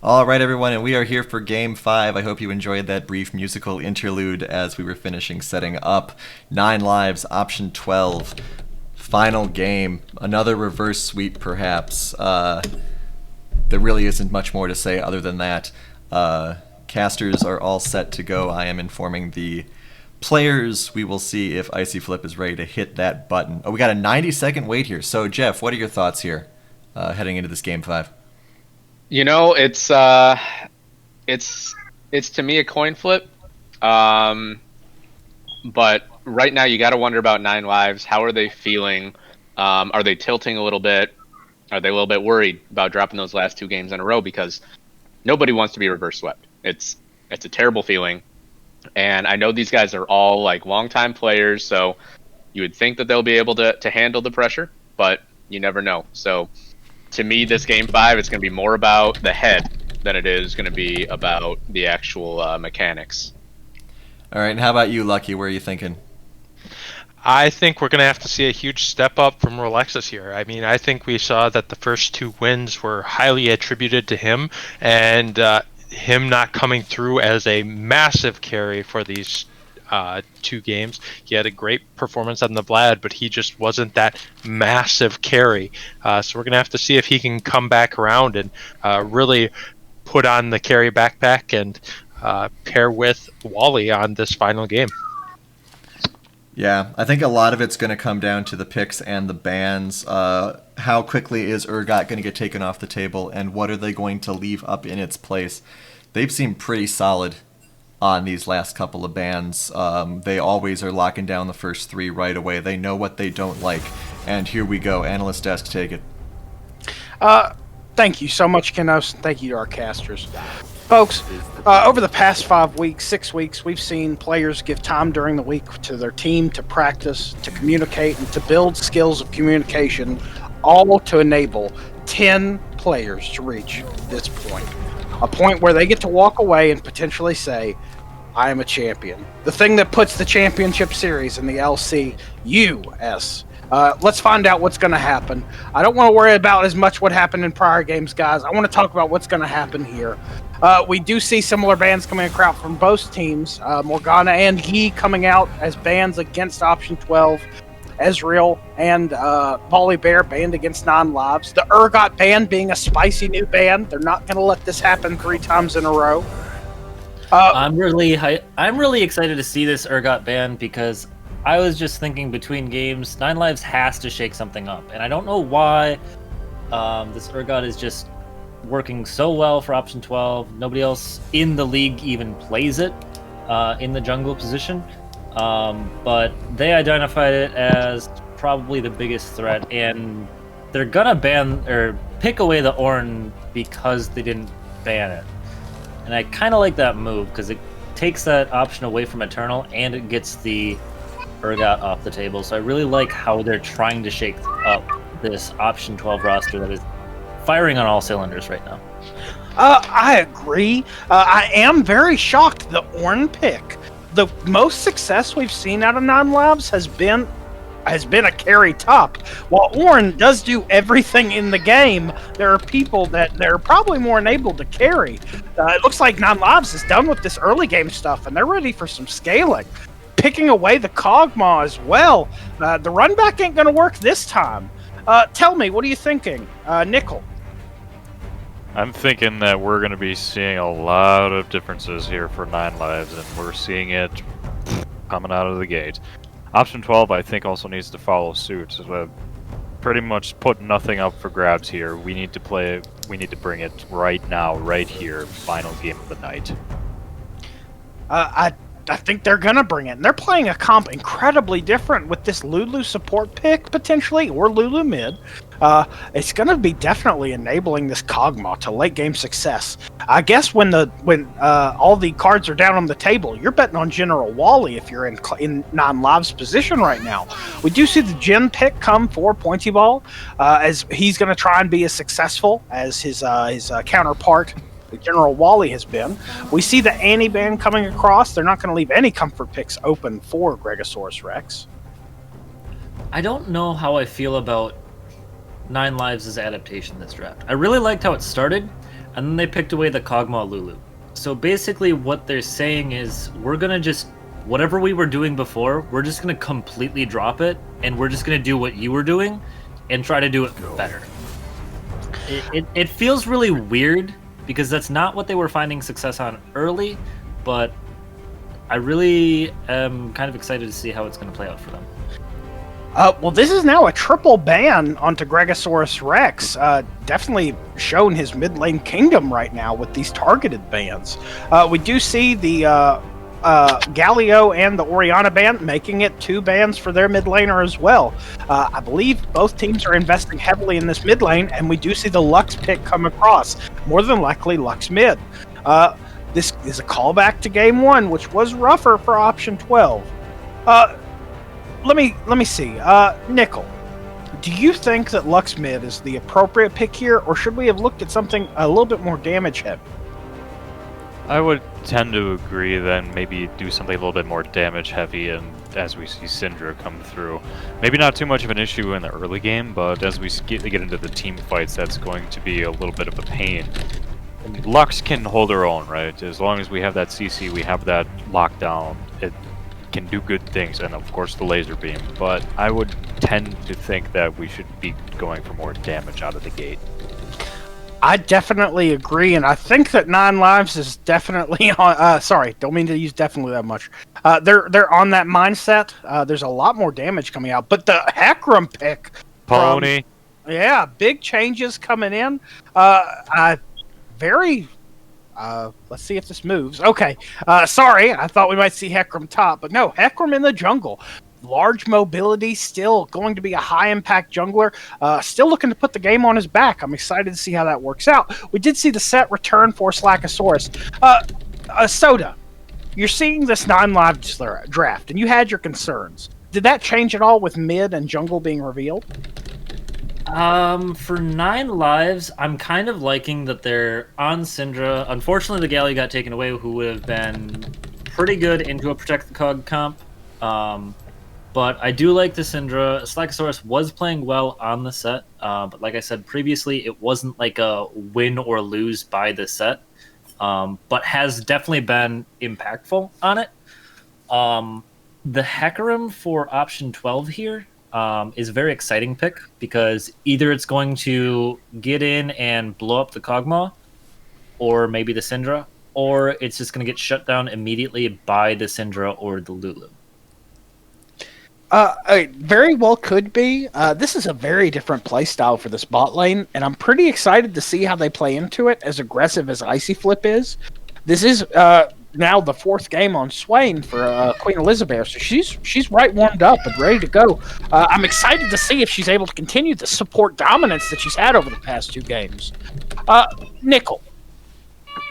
All right, everyone, and we are here for Game 5. I hope you enjoyed that brief musical interlude as we were finishing setting up. 9 lives, option 12. Final game. Another reverse sweep, perhaps. There really isn't much more to say other than that. Casters are all set to go. I am informing the players. We will see if Icy Flip is ready to hit that button. Oh, we got a 90-second wait here. So, Jeff, what are your thoughts here heading into this Game 5? You know, it's to me a coin flip. But right now you got to wonder about 9 lives. How are they feeling? Are they tilting a little bit? Are they a little bit worried about dropping those last 2 games in a row? Because nobody wants to be reverse swept. It's a terrible feeling. And I know these guys are all like longtime players, so you would think that they'll be able to handle the pressure, but you never know. So to me, this Game 5, it's going to be more about the head than it is going to be about the actual mechanics. All right, and how about you, Lucky? Where are you thinking? I think we're going to have to see a huge step up from Rolexis here. I mean, I think we saw that the first 2 wins were highly attributed to him, and him not coming through as a massive carry for these 2 games. He had a great performance on the Vlad, but he just wasn't that massive carry. So we're going to have to see if he can come back around and really put on the carry backpack and pair with Wally on this final game. Yeah, I think a lot of it's going to come down to the picks and the bans. How quickly is Urgot going to get taken off the table, and what are they going to leave up in its place? They've seemed pretty solid on these last couple of bans. They always are locking down the first 3 right away. They know what they don't like. And here we go. Analyst desk, take it. Thank you so much, Kenos. Thank you to our casters. Folks, over the past 5 weeks, 6 weeks, we've seen players give time during the week to their team to practice, to communicate, and to build skills of communication, all to enable 10 players to reach this point. A point where they get to walk away and potentially say, I am a champion. The thing that puts the championship series in the LCUS. Let's find out what's going to happen. I don't want to worry about as much what happened in prior games, guys. I want to talk about what's going to happen here. We do see similar bans coming out from both teams. Morgana and He coming out as bans against Option 12. Ezreal and Volley Bear banned against 9 lives. The Urgot ban being a spicy new ban. They're not going to let this happen 3 times in a row. I'm really excited to see this Urgot ban because I was just thinking between games, 9 lives has to shake something up, and I don't know why this Urgot is just working so well for Option 12. Nobody else in the league even plays it in the jungle position. But they identified it as probably the biggest threat, and they're gonna ban or pick away the Ornn because they didn't ban it. And I kind of like that move because it takes that option away from Eternal and it gets the Urgot off the table. So I really like how they're trying to shake up this Option 12 roster that is firing on all cylinders right now. I agree. I am very shocked the Ornn pick. The most success we've seen out of 9 lives has been a carry top. While Ornn does do everything in the game, there are people that they're probably more enabled to carry. It looks like 9 lives is done with this early game stuff, and they're ready for some scaling. Picking away the Kog'Maw as well. The run back ain't going to work this time. Tell me, what are you thinking? Nickel? I'm thinking that we're going to be seeing a lot of differences here for 9 lives, and we're seeing it coming out of the gate. Option 12, I think, also needs to follow suit. So pretty much put nothing up for grabs here. We need to bring it right now, right here. Final game of the night. I think they're going to bring it. And they're playing a comp incredibly different with this Lulu support pick, potentially, or Lulu mid. It's going to be definitely enabling this Kog'Maw to late game success. I guess when all the cards are down on the table, you're betting on General Wally if you're in 9 lives position right now. We do see the Jhin pick come for Pointy Ball, as he's going to try and be as successful as his counterpart General Wally has been. We see the Annie ban coming across. They're not going to leave any comfort picks open for Gregosaurus Rex. I don't know how I feel about 9 lives' adaptation this draft. I really liked how it started, and then they picked away the Kog'Maw Lulu. So basically what they're saying is we're going to just, whatever we were doing before, we're just going to completely drop it, and we're just going to do what you were doing and try to do it better. It feels really weird because that's not what they were finding success on early, but I really am kind of excited to see how it's going to play out for them. Well, this is now a triple ban onto Gregosaurus Rex. Definitely showing his mid lane kingdom right now with these targeted bans. We do see the Galio and the Oriana ban making it 2 bans for their mid laner as well. I believe both teams are investing heavily in this mid lane, and we do see the Lux pick come across. More than likely, Lux mid. This is a callback to Game 1, which was rougher for Option 12. Let me see. Nickel, do you think that Lux mid is the appropriate pick here, or should we have looked at something a little bit more damage heavy? I would tend to agree then maybe do something a little bit more damage heavy, and as we see Syndra come through. Maybe not too much of an issue in the early game, but as we get into the team fights, that's going to be a little bit of a pain. Lux can hold her own, right? As long as we have that CC, we have that lockdown, it can do good things, and of course the laser beam. But I would tend to think that we should be going for more damage out of the gate. I definitely agree, and I think that 9 Lives is definitely on. Sorry, don't mean to use definitely that much. They're on that mindset. There's a lot more damage coming out, but the Hecarim pick, Pony. Yeah, big changes coming in. Let's see if this moves. Okay, sorry, I thought we might see Hecarim top, but no, Hecarim in the jungle. Large mobility, still going to be a high-impact jungler. Still looking to put the game on his back. I'm excited to see how that works out. We did see the set return for Slackosaurus. Soda, you're seeing this 9 Live draft, and you had your concerns. Did that change at all with mid and jungle being revealed? For 9 Lives, I'm kind of liking that they're on Syndra. Unfortunately, the Galio got taken away, who would have been pretty good into a Protect the Cog comp. But I do like the Syndra. Slackosaurus was playing well on the set, but like I said previously, it wasn't like a win or lose by the set, but has definitely been impactful on it. The Hecarim for option 12 here is a very exciting pick because either it's going to get in and blow up the Kog'Maw, or maybe the Syndra, or it's just going to get shut down immediately by the Syndra or the Lulu. Very well could be. This is a very different playstyle for this bot lane, and I'm pretty excited to see how they play into it, as aggressive as Icy Flip is. This is now the 4th game on Swain for Queen Elizabeth, so she's right warmed up and ready to go. I'm excited to see if she's able to continue the support dominance that she's had over the past 2 games. Nickel,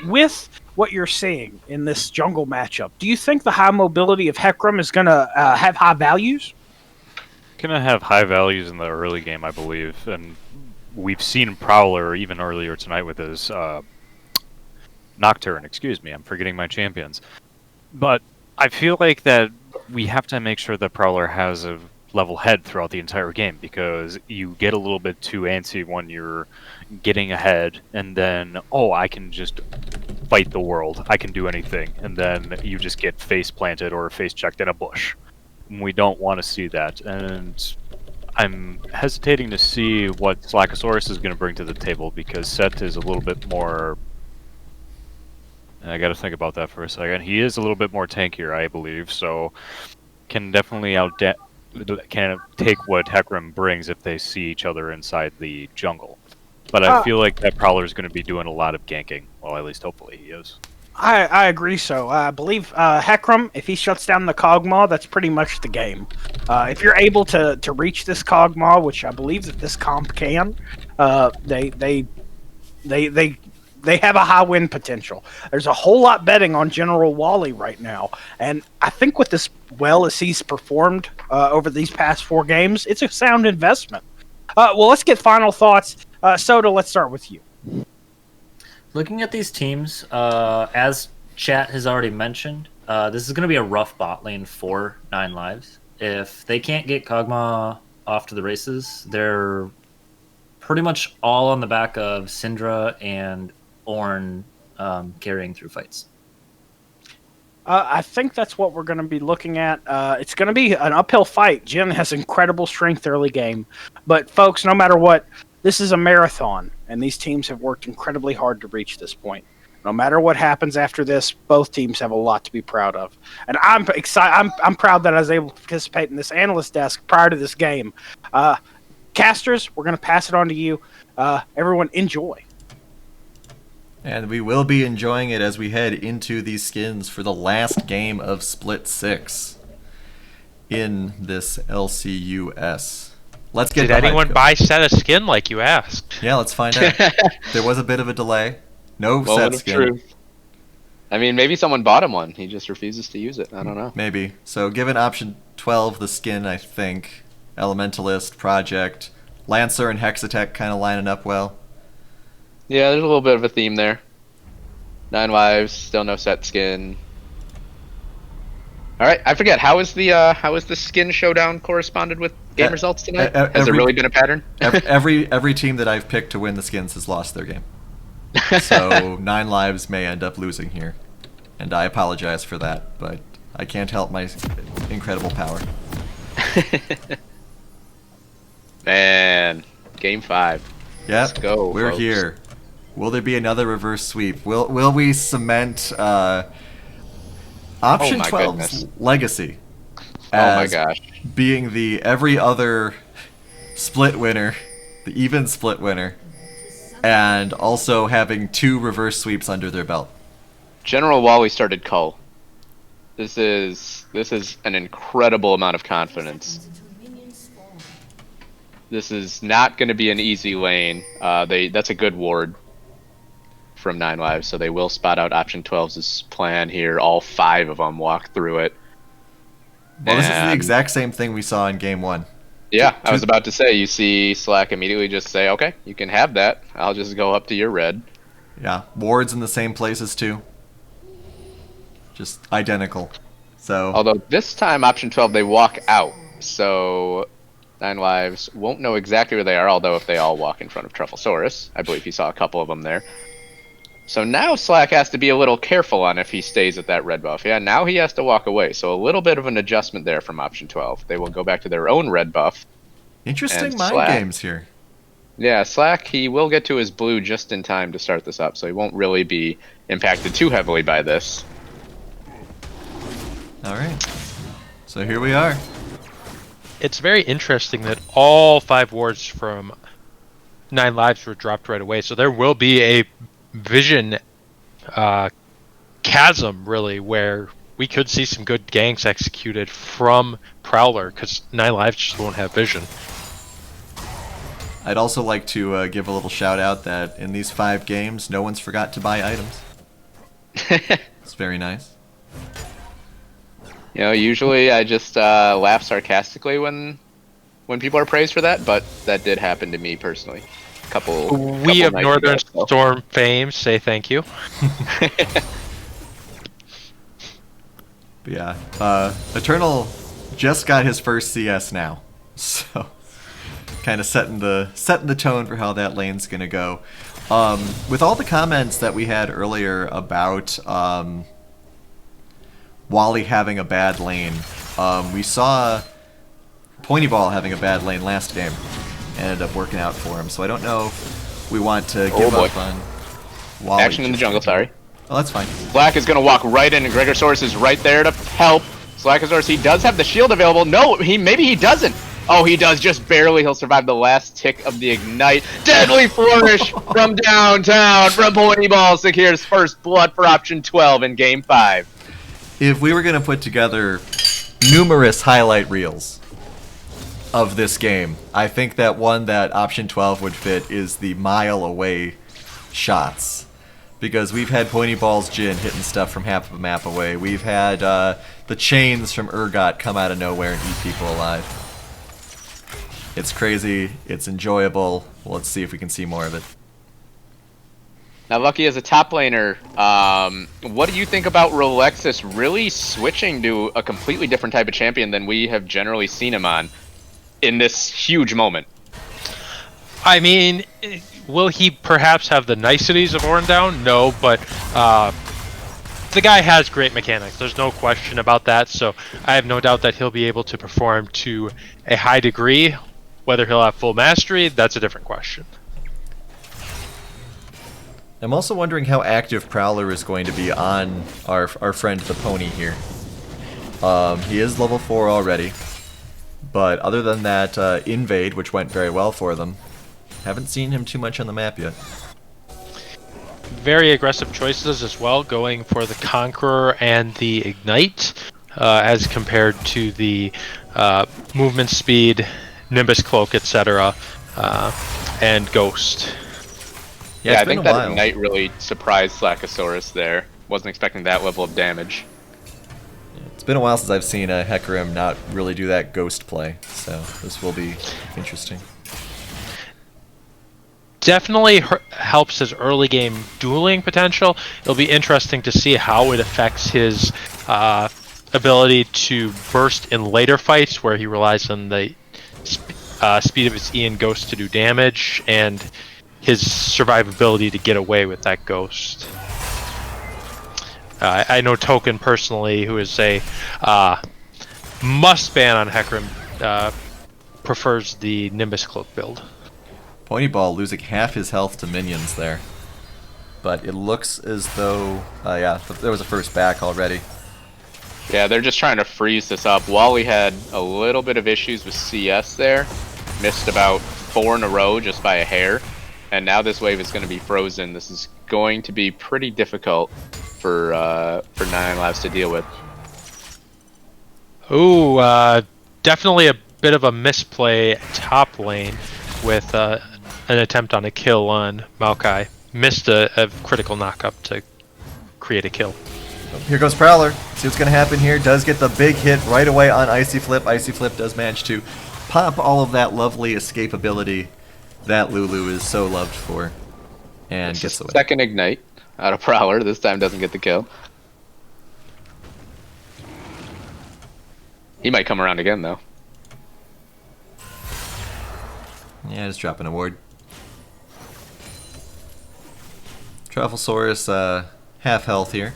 with what you're seeing in this jungle matchup, do you think the high mobility of Hecarim is going to have high values? Going to have high values in the early game, I believe, and we've seen Prowler even earlier tonight with his Nocturne. Excuse me, I'm forgetting my champions. But I feel like that we have to make sure that Prowler has a level head throughout the entire game, because you get a little bit too antsy when you're getting ahead, and then, oh, I can just fight the world, I can do anything, and then you just get face planted or face checked in a bush. We don't want to see that, and I'm hesitating to see what Slackosaurus is going to bring to the table, because Set is a little bit more... I got to think about that for a second. He is a little bit more tankier, I believe, so can definitely can take what Hecarim brings if they see each other inside the jungle. But I feel like that Prowler is going to be doing a lot of ganking. Well, at least hopefully he is. I agree so. I believe Hecarim, if he shuts down the Kog'Maw, that's pretty much the game. If you're able to reach this Kog'Maw, which I believe that this comp can, they have a high win potential. There's a whole lot betting on General Wally right now, and I think with this well as he's performed over these past 4 games, it's a sound investment. Well, let's get final thoughts. Soda, let's start with you. Looking at these teams, as chat has already mentioned, this is going to be a rough bot lane for 9 Lives. If they can't get Kog'Maw off to the races, they're pretty much all on the back of Syndra and Ornn carrying through fights. I think that's what we're going to be looking at. It's going to be an uphill fight. Jin has incredible strength early game. But, folks, no matter what, this is a marathon, and these teams have worked incredibly hard to reach this point. No matter what happens after this, both teams have a lot to be proud of. And I'm excited. I'm proud that I was able to participate in this analyst desk prior to this game. Casters, we're going to pass it on to you. Everyone, enjoy. And we will be enjoying it as we head into these skins for the last game of Split 6 in this LCUS. Let's get. Did anyone buy set a skin like you asked? Yeah, let's find out. There was a bit of a delay. No set skin. Truth. I mean, maybe someone bought him one. He just refuses to use it. I don't know. Maybe. So given option 12, the skin, I think, Elementalist, Project, Lancer, and Hexatech kind of lining up well. Yeah, there's a little bit of a theme there. 9 lives, still no set skin. All right, I forget, how is the skin showdown corresponded with game results tonight? Has there really been a pattern? every team that I've picked to win the skins has lost their game. So 9 lives may end up losing here. And I apologize for that, but I can't help my incredible power. Man, game 5. Yep, let's go. We're folks. Here. Will there be another reverse sweep? Will we cement option 12's legacy as being the every other split winner, the even split winner, and also having 2 reverse sweeps under their belt? General Wally started Cull. This is an incredible amount of confidence. This is not going to be an easy lane. That's a good ward from 9 lives, so they will spot out option 12's plan here. All 5 of them walk through it. Well, this is the exact same thing we saw in game 1. Yeah, I was about to say, you see Slack immediately just say, okay, you can have that. I'll just go up to your red. Yeah, wards in the same places too. Just identical. So, although this time option 12 they walk out, so 9 lives won't know exactly where they are, although if they all walk in front of Trufflesaurus, I believe he saw a couple of them there. So now Slack has to be a little careful on if he stays at that red buff. Yeah, now he has to walk away, so a little bit of an adjustment there from option 12. They will go back to their own red buff. Interesting mind games here. Yeah, Slack, he will get to his blue just in time to start this up, so he won't really be impacted too heavily by this. Alright, so here we are. It's very interesting that all 5 wards from 9 lives were dropped right away, so there will be a vision chasm, really, where we could see some good ganks executed from Prowler, because 9 lives just won't have vision. I'd also like to give a little shout out that in these 5 games, no one's forgot to buy items. It's very nice. You know, usually I just laugh sarcastically when people are praised for that, but that did happen to me personally. We of Northern Storm fame say thank you. But yeah, Eternal just got his first CS now, so kind of setting the tone for how that lane's gonna go. With all the comments that we had earlier about Wally having a bad lane, we saw Pointy Ball having a bad lane last game. Ended up working out for him, so I don't know if we want to give up on Wally. Action in the jungle, sorry. Oh, that's fine. Slack is going to walk right in, and Gregosaurus is right there to help. Slackosaurus, he does have the shield available. No, maybe he doesn't. Oh, he does, just barely. He'll survive the last tick of the Ignite. Deadly Flourish from downtown from Pointy Ball secures first blood for option 12 in game 5. If we were going to put together numerous highlight reels of this game, I think that one that option 12 would fit is the mile away shots, because we've had Pointy Ball's Jin hitting stuff from half of a map away. We've had the chains from Urgot come out of nowhere and eat people alive. It's crazy, it's enjoyable. Well, let's see if we can see more of it. Now, Lucky, as a top laner, what do you think about Rolexis really switching to a completely different type of champion than we have generally seen him on in this huge moment? I mean, Will he perhaps have the niceties of Orn down? No, but the guy has great mechanics. There's no question about that. So I have no doubt that he'll be able to perform to a high degree. Whether he'll have full mastery, that's a different question. I'm also wondering how active Prowler is going to be on our friend the pony here. He is level 4 already, but other than that invade, which went very well for them, haven't seen him too much on the map yet. Very aggressive choices as well, going for the Conqueror and the Ignite, as compared to the movement speed, Nimbus Cloak, etc., and Ghost. Yeah, I think that Ignite really surprised Slackosaurus there. Wasn't expecting that level of damage. It's been a while since I've seen a Hecarim not really do that Ghost play, so this will be interesting. Definitely helps his early game dueling potential. It'll be interesting to see how it affects his ability to burst in later fights, where he relies on the speed of his E and Ghost to do damage, and his survivability to get away with that Ghost. I know Token personally, who is a must ban on Hecarim, prefers the Nimbus Cloak build. Ponyball losing half his health to minions there. But it looks as though, yeah, there was a first back already. Yeah, they're just trying to freeze this up. Wally had a little bit of issues with CS there. Missed about 4 in a row just by a hair. And now this wave is going to be frozen. This is going to be pretty difficult for 9 Lives to deal with. Ooh, definitely a bit of a misplay top lane with an attempt on a kill on Maokai. Missed a critical knockup to create a kill. Here goes Prowler. See what's going to happen here. Does get the big hit right away on Icy Flip. Icy Flip does manage to pop all of that lovely escapability that Lulu is so loved for. And gets away. Second Ignite out of Prowler. This time doesn't get the kill. He might come around again, though. Yeah, just dropping a ward. Trufflesaurus, half health here.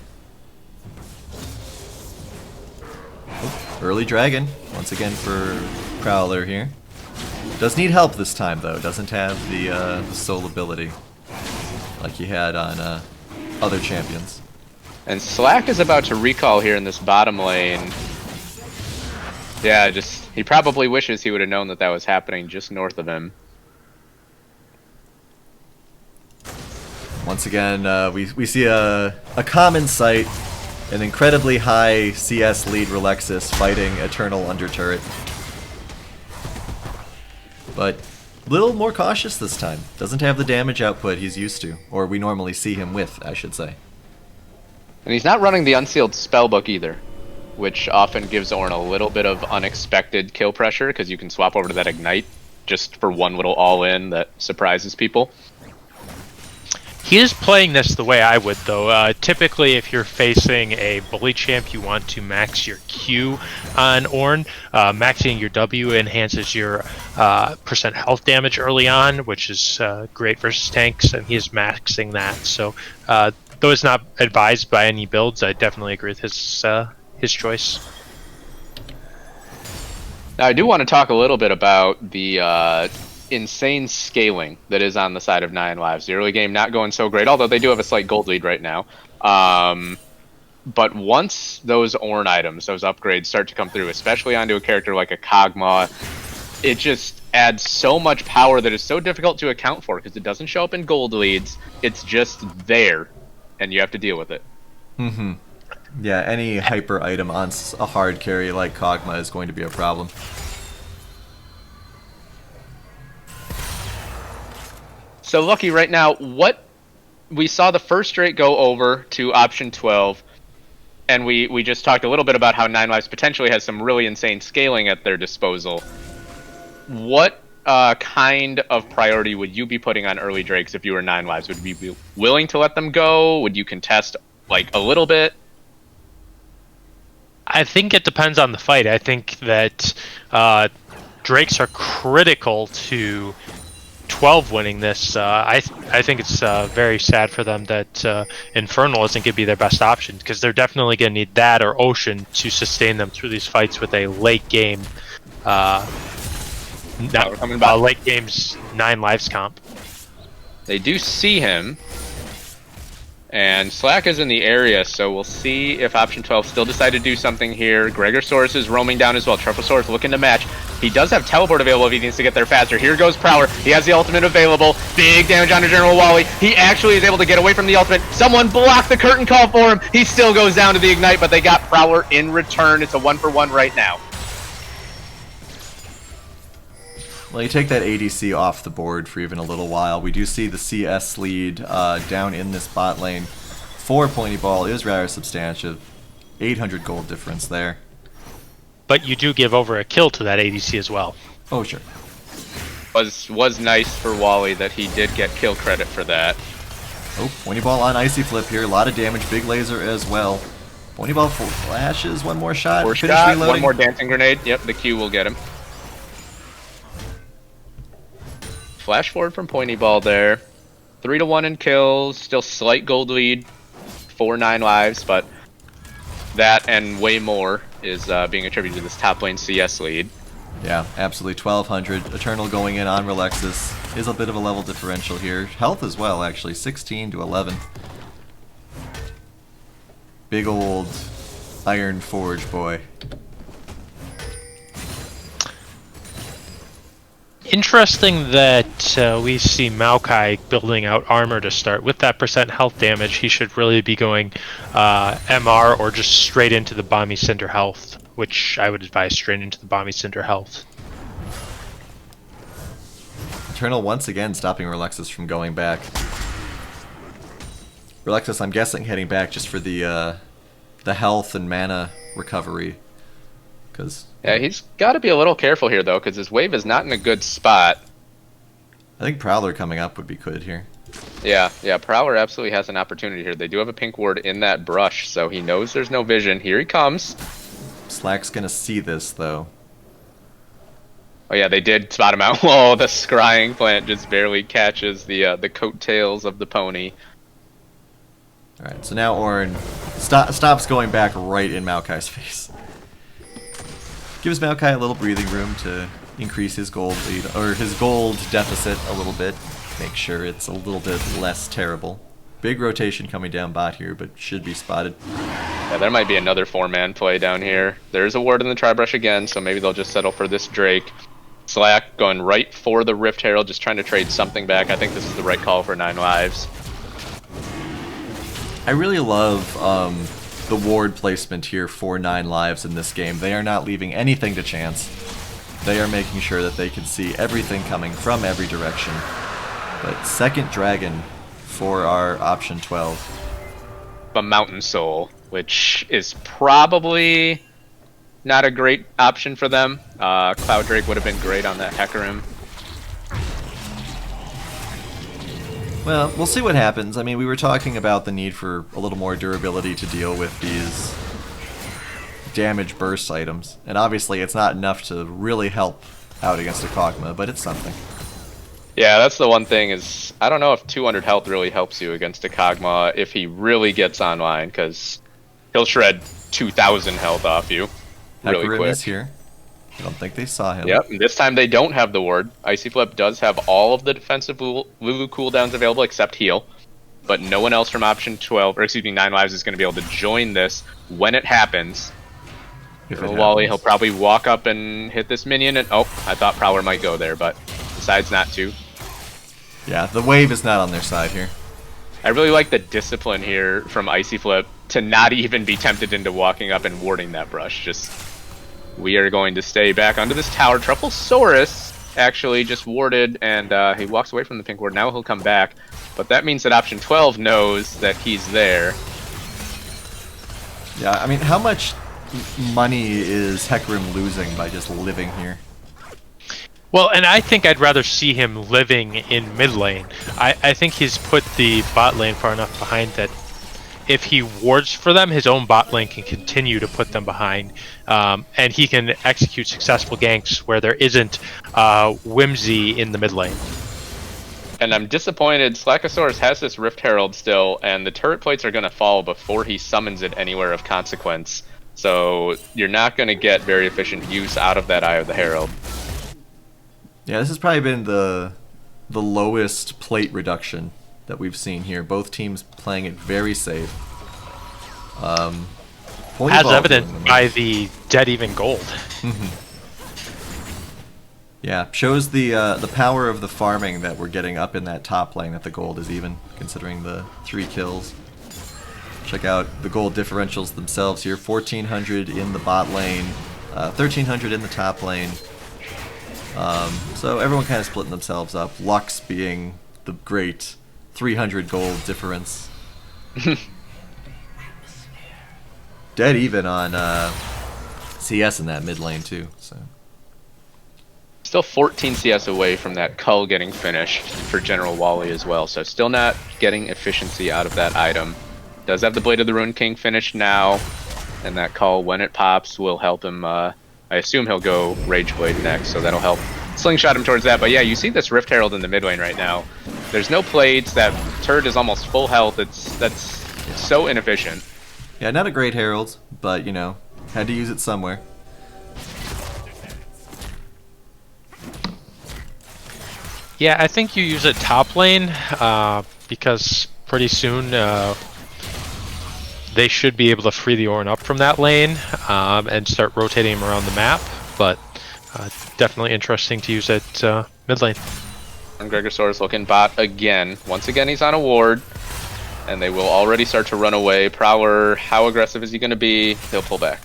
Oh, early dragon, once again for Prowler here. Does need help this time, though. Doesn't have the soul ability like he had on other champions. And Slack is about to recall here in this bottom lane. Yeah, he probably wishes he would have known that that was happening just north of him. Once again, we see a common sight, an incredibly high CS lead Relexus fighting Eternal under turret. But a little more cautious this time. Doesn't have the damage output he's used to, or we normally see him with, I should say. And he's not running the unsealed spellbook either, which often gives Ornn a little bit of unexpected kill pressure, because you can swap over to that Ignite just for one little all-in that surprises people. He is playing this the way I would, though. Typically, if you're facing a bully champ, you want to max your Q on Ornn. Maxing your W enhances your percent health damage early on, which is great versus tanks, and he is maxing that. So, though it's not advised by any builds, I definitely agree with his choice. Now, I do want to talk a little bit about the insane scaling that is on the side of 9 Lives. The early game not going so great, although they do have a slight gold lead right now. But once those Ornn items, those upgrades start to come through, especially onto a character like a Kog'Maw, it just adds so much power that is so difficult to account for because it doesn't show up in gold leads. It's just there, and you have to deal with it. Mm-hmm. Yeah, any hyper item on a hard carry like Kog'Maw is going to be a problem. So Lucky, right now, we saw the first Drake go over to option 12, and we just talked a little bit about how 9 Lives potentially has some really insane scaling at their disposal. What kind of priority would you be putting on early Drakes if you were 9 Lives? Would you be willing to let them go? Would you contest like a little bit? I think it depends on the fight. I think that Drakes are critical to 12 winning this. I think it's very sad for them that Infernal isn't going to be their best option, because they're definitely going to need that or Ocean to sustain them through these fights with a late game. Late game's 9 lives comp. They do see him. And Slack is in the area, so we'll see if option 12 still decide to do something here. Gregosaurus is roaming down as well. Trufflesaurus looking to match. He does have teleport available if he needs to get there faster. Here goes Prowler. He has the ultimate available. Big damage onto General Wally. He actually is able to get away from the ultimate. Someone blocked the curtain call for him. He still goes down to the ignite, but they got Prowler in return. It's a 1-for-1 right now. Well, you take that ADC off the board for even a little while. We do see the CS lead down in this bot lane. For Pointy Ball is rather substantive. 800 gold difference there. But you do give over a kill to that ADC as well. Oh, sure. Was nice for Wally that he did get kill credit for that. Oh, Pointy Ball on Icy Flip here. A lot of damage. Big laser as well. Pointy Ball flashes. One more shot. One more dancing grenade. Yep, the Q will get him. Flash forward from Pointy Ball there. 3-1 in kills. Still slight gold lead. 4-9 lives, but that and way more is being attributed to this top lane CS lead. Yeah, absolutely. 1200. Eternal going in on Relexus is a bit of a level differential here. Health as well, actually. 16 to 11. Big old Iron Forge boy. Interesting that we see Maokai building out armor to start. With that percent health damage, he should really be going MR or just straight into the Bomby Cinder health, which I would advise straight into the Bomby Cinder health. Eternal once again stopping Relexus from going back. Relexus, I'm guessing, heading back just for the health and mana recovery. Yeah, he's got to be a little careful here, though, because his wave is not in a good spot. I think Prowler coming up would be good here. Yeah, Prowler absolutely has an opportunity here. They do have a pink ward in that brush, so he knows there's no vision. Here he comes. Slack's gonna see this, though. Oh yeah, they did spot him out. Whoa, the scrying plant just barely catches the coattails of the pony. Alright, so now Orin stops going back right in Maokai's face. Gives Maokai a little breathing room to increase his gold lead, or his gold deficit a little bit. Make sure it's a little bit less terrible. Big rotation coming down bot here, but should be spotted. Yeah, there might be another 4-man play down here. There's a ward in the tri-brush again, so maybe they'll just settle for this Drake. Slack going right for the Rift Herald, just trying to trade something back. I think this is the right call for 9 lives. I really love the ward placement here for 9 lives in this game. They are not leaving anything to chance. They are making sure that they can see everything coming from every direction. But second dragon for our option 12. A Mountain Soul, which is probably not a great option for them. Cloud Drake would have been great on that Hecarim. Well, we'll see what happens. I mean, we were talking about the need for a little more durability to deal with these damage burst items. And obviously it's not enough to really help out against a Kog'Maw, but it's something. Yeah, that's the one thing is, I don't know if 200 health really helps you against a Kog'Maw if he really gets online, because he'll shred 2,000 health off you really Hecarim quick. is here. I don't think they saw him. Yep, and this time they don't have the ward. Icy Flip does have all of the defensive Lulu cooldowns available except heal. But no one else from option 12, or excuse me, 9 lives is going to be able to join this when it happens. If it Wally, happens. he'll probably walk up and hit this minion, and oh, I thought Prowler might go there, but decides not to. Yeah, the wave is not on their side here. I really like the discipline here from Icy Flip to not even be tempted into walking up and warding that brush. Just, we are going to stay back under this tower. Trufflesaurus actually just warded, and he walks away from the pink ward. Now he'll come back, but that means that option 12 knows that he's there. Yeah, I mean, how much money is Hecarim losing by just living here? Well, and I think I'd rather see him living in mid lane. I think he's put the bot lane far enough behind that if he wards for them, his own bot lane can continue to put them behind, and he can execute successful ganks where there isn't Whimsy in the mid lane. And I'm disappointed. Slackosaurus has this Rift Herald still, and the turret plates are going to fall before he summons it anywhere of consequence. So you're not going to get very efficient use out of that Eye of the Herald. Yeah, this has probably been the lowest plate reduction that we've seen here. Both teams playing it very safe. As evident by the dead even gold. Yeah, shows the power of the farming that we're getting up in that top lane, that the gold is even, considering the 3 kills. Check out the gold differentials themselves here. 1,400 in the bot lane, 1,300 in the top lane. So everyone kind of splitting themselves up. Lux being the great 300 gold difference. Dead even on CS in that mid lane too. So. Still 14 CS away from that Cull getting finished for General Wally as well, so still not getting efficiency out of that item. Does have the Blade of the Ruined King finished now, and that Cull, when it pops, will help him. I assume he'll go Rage Blade next, so that'll help slingshot him towards that. But yeah, you see this Rift Herald in the mid lane right now. There's no plates, that turret is almost full health, that's so inefficient. Yeah, not a great Herald, but, you know, had to use it somewhere. Yeah, I think you use it top lane because pretty soon they should be able to free the Ornn up from that lane and start rotating him around the map. But definitely interesting to use it mid lane. And Gregosaurus looking bot again. Once again, he's on a ward, and they will already start to run away. Prowler, how aggressive is he going to be? He'll pull back.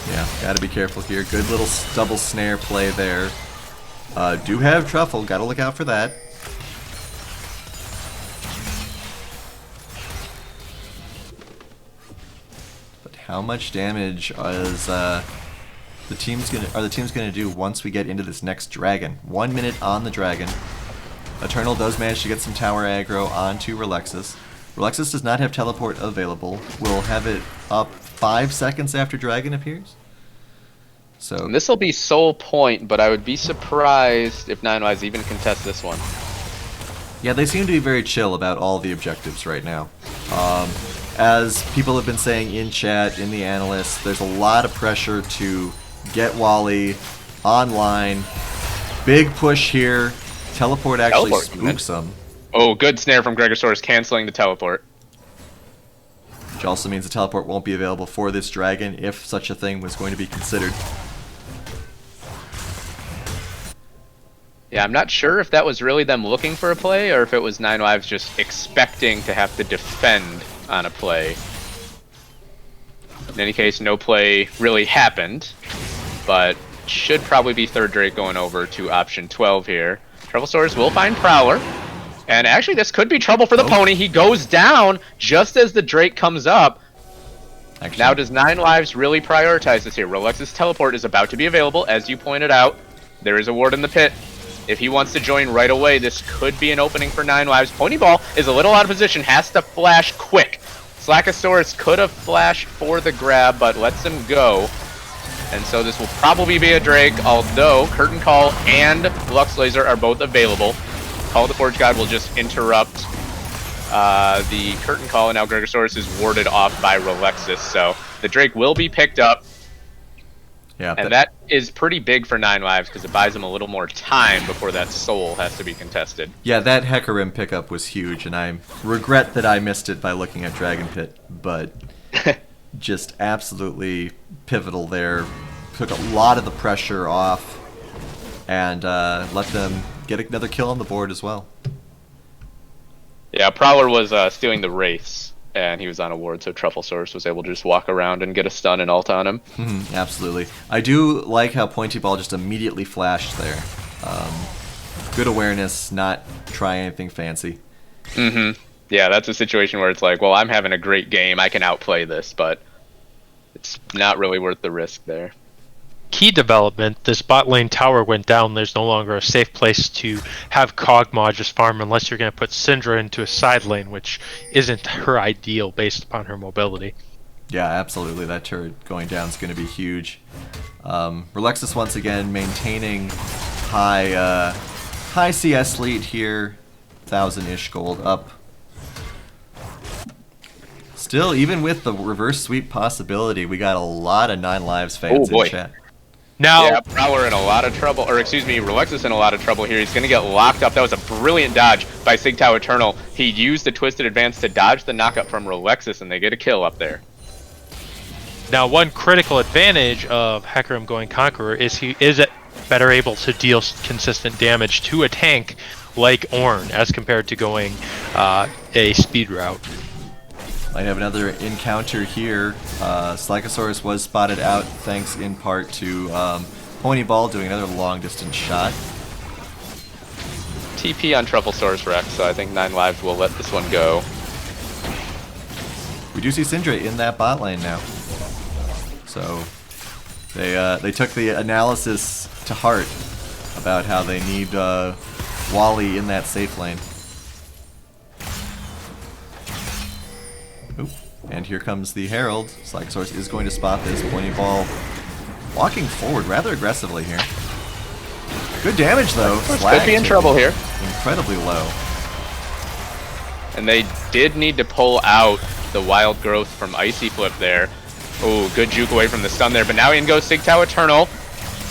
Yeah, gotta be careful here. Good little double snare play there. Do have Truffle, gotta look out for that. But how much damage is the teams gonna do once we get into this next dragon? 1 minute on the dragon. Eternal does manage to get some tower aggro onto Relexus. Relexus does not have teleport available. We'll have it up 5 seconds after dragon appears. So this will be soul point, but I would be surprised if Nine Lives even contest this one. yeah, they seem to be very chill about all the objectives right now. As people have been saying in chat, in the analysts, there's a lot of pressure to get Wally online. Big push here. Teleport actually spooks him. Oh, good snare from Gregosaurus canceling the teleport. Which also means the teleport won't be available for this dragon if such a thing was going to be considered. Yeah, I'm not sure if that was really them looking for a play or if it was Nine Lives just expecting to have to defend on a play. In any case, no play really happened, but should probably be third Drake going over to option 12 here. Trufflesaurus will find Prowler, and actually this could be trouble for the pony. He goes down just as the Drake comes up. Now does Nine Lives really prioritize this here? Relex's teleport is about to be available, as you pointed out. There is a ward in the pit. If he wants to join right away, this could be an opening for Nine Lives. Ponyball is a little out of position, has to flash quick. Slackosaurus could have flashed for the grab, but lets him go. And so this will probably be a Drake, although Curtain Call and Lux Laser are both available. Call of the Forge God will just interrupt the Curtain Call, and now Gregosaurus is warded off by Relexus. So the Drake will be picked up. Yeah, and that is pretty big for Nine Lives because it buys him a little more time before that soul has to be contested. Yeah, that Hecarim pickup was huge, and I regret that I missed it by looking at Dragon Pit, but just absolutely pivotal there. Took a lot of the pressure off and let them get another kill on the board as well. Yeah, Prowler was stealing the Wraiths, and he was on a ward, so Trufflesaurus was able to just walk around and get a stun and ult on him. Absolutely. I do like how Pointy Ball just immediately flashed there. Good awareness, not try anything fancy. Yeah, that's a situation where it's like, well, I'm having a great game, I can outplay this, but it's not really worth the risk there. Key development, this bot lane tower went down. There's no longer a safe place to have Kog'Maw just farm unless you're going to put Syndra into a side lane, which isn't her ideal based upon her mobility. Yeah, absolutely. That turret going down is going to be huge. Relexus once again maintaining high high CS lead here, 1,000-ish gold up. Still, even with the reverse sweep possibility, we got a lot of 9 Lives fans in chat. Now, Yeah, Prowler in a lot of trouble, or excuse me, Relexus in a lot of trouble here. He's going to get locked up. That was a brilliant dodge by Sigtao Eternal. He used the Twisted Advance to dodge the knockup from Relexus, and they get a kill up there. now one critical advantage of Hecarim going Conqueror is he is better able to deal consistent damage to a tank like Ornn as compared to going a speed route. Might have another encounter here. Slycosaurus was spotted out thanks in part to Ponyball doing another long distance shot. TP on Trufflesaurus Rex, so I think 9 Lives will let this one go. We do see Syndra in that bot lane now. So they took the analysis to heart about how they need Wally in that safe lane. Oop. And here comes the Herald. Slycosaurus is going to spot this. Ponyball walking forward rather aggressively here. Good damage though. Could be in trouble here. Incredibly low. And they did need to pull out the wild growth from Icy Flip there. Oh, good juke away from the stun there. But now in goes Sigtao Eternal.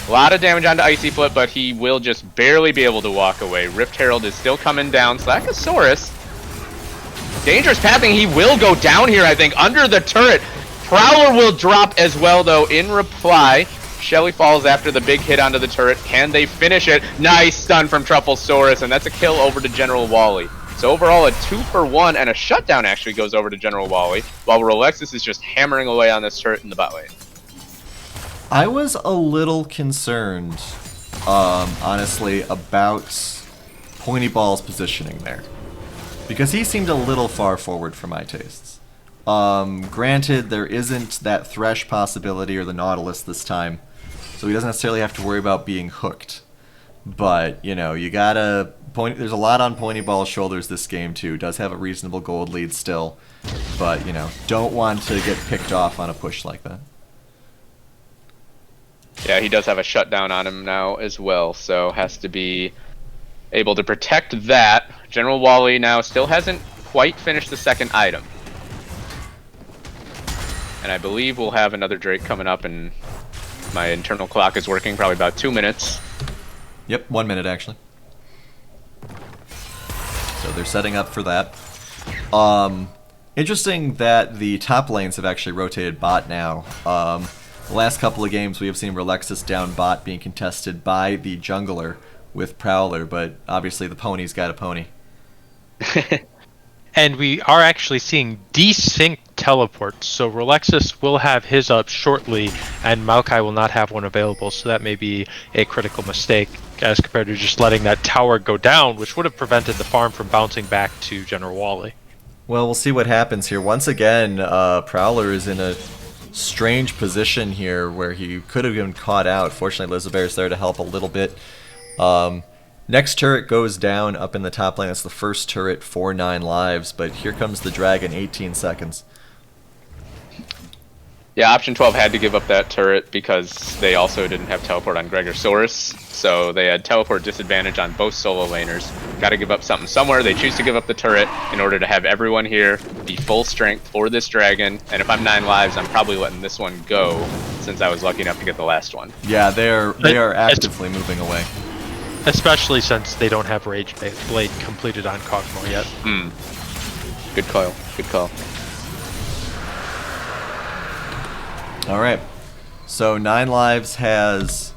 A lot of damage onto Icy Flip, but he will just barely be able to walk away. Rift Herald is still coming down. Slycosaurus. Dangerous pathing. He will go down here, I think, under the turret. Prowler will drop as well, though, in reply. Shelly falls after the big hit onto the turret. Can they finish it? Nice stun from Trufflesaurus, and that's a kill over to General Wally. So overall, a 2-for-1 and a shutdown actually goes over to General Wally, while Relexus is just hammering away on this turret in the bot lane. I was a little concerned, honestly, about Ponyball's positioning there. Because he seemed a little far forward for my tastes. Granted, there isn't that Thresh possibility or the Nautilus this time, so he doesn't necessarily have to worry about being hooked. But, you know, you gotta... There's a lot on Ponyball's shoulders this game, too. Does have a reasonable gold lead still. But, you know, don't want to get picked off on a push like that. Yeah, he does have a shutdown on him now as well, so has to be able to protect that. General Wally now still hasn't quite finished the second item. And I believe we'll have another Drake coming up, and my internal clock is working, probably about 2 minutes. Yep, 1 minute actually. So they're setting up for that. Interesting that the top lanes have actually rotated bot now. The last couple of games we have seen Relexus down bot being contested by the jungler with Prowler, but obviously the pony's got a pony. And we are actually seeing desynced teleports, so Relexus will have his up shortly, and Maokai will not have one available, so that may be a critical mistake as compared to just letting that tower go down, which would have prevented the farm from bouncing back to General Wally. Well, we'll see what happens here. Once again, Prowler is in a strange position here where he could have been caught out. Fortunately, Lizabear's there to help a little bit. Next turret goes down up in the top lane. That's the first turret for 9 lives, but here comes the dragon, 18 seconds. Yeah, option 12 had to give up that turret because they also didn't have teleport on Gregosaurus, so they had teleport disadvantage on both solo laners. Got to give up something somewhere. They choose to give up the turret in order to have everyone here be full strength for this dragon, and if I'm 9 lives, I'm probably letting this one go since I was lucky enough to get the last one. Yeah, they are actively moving away. Especially since they don't have Rage Blade completed on Kog'Maw yet. Good call. Good call. Alright, so 9 lives has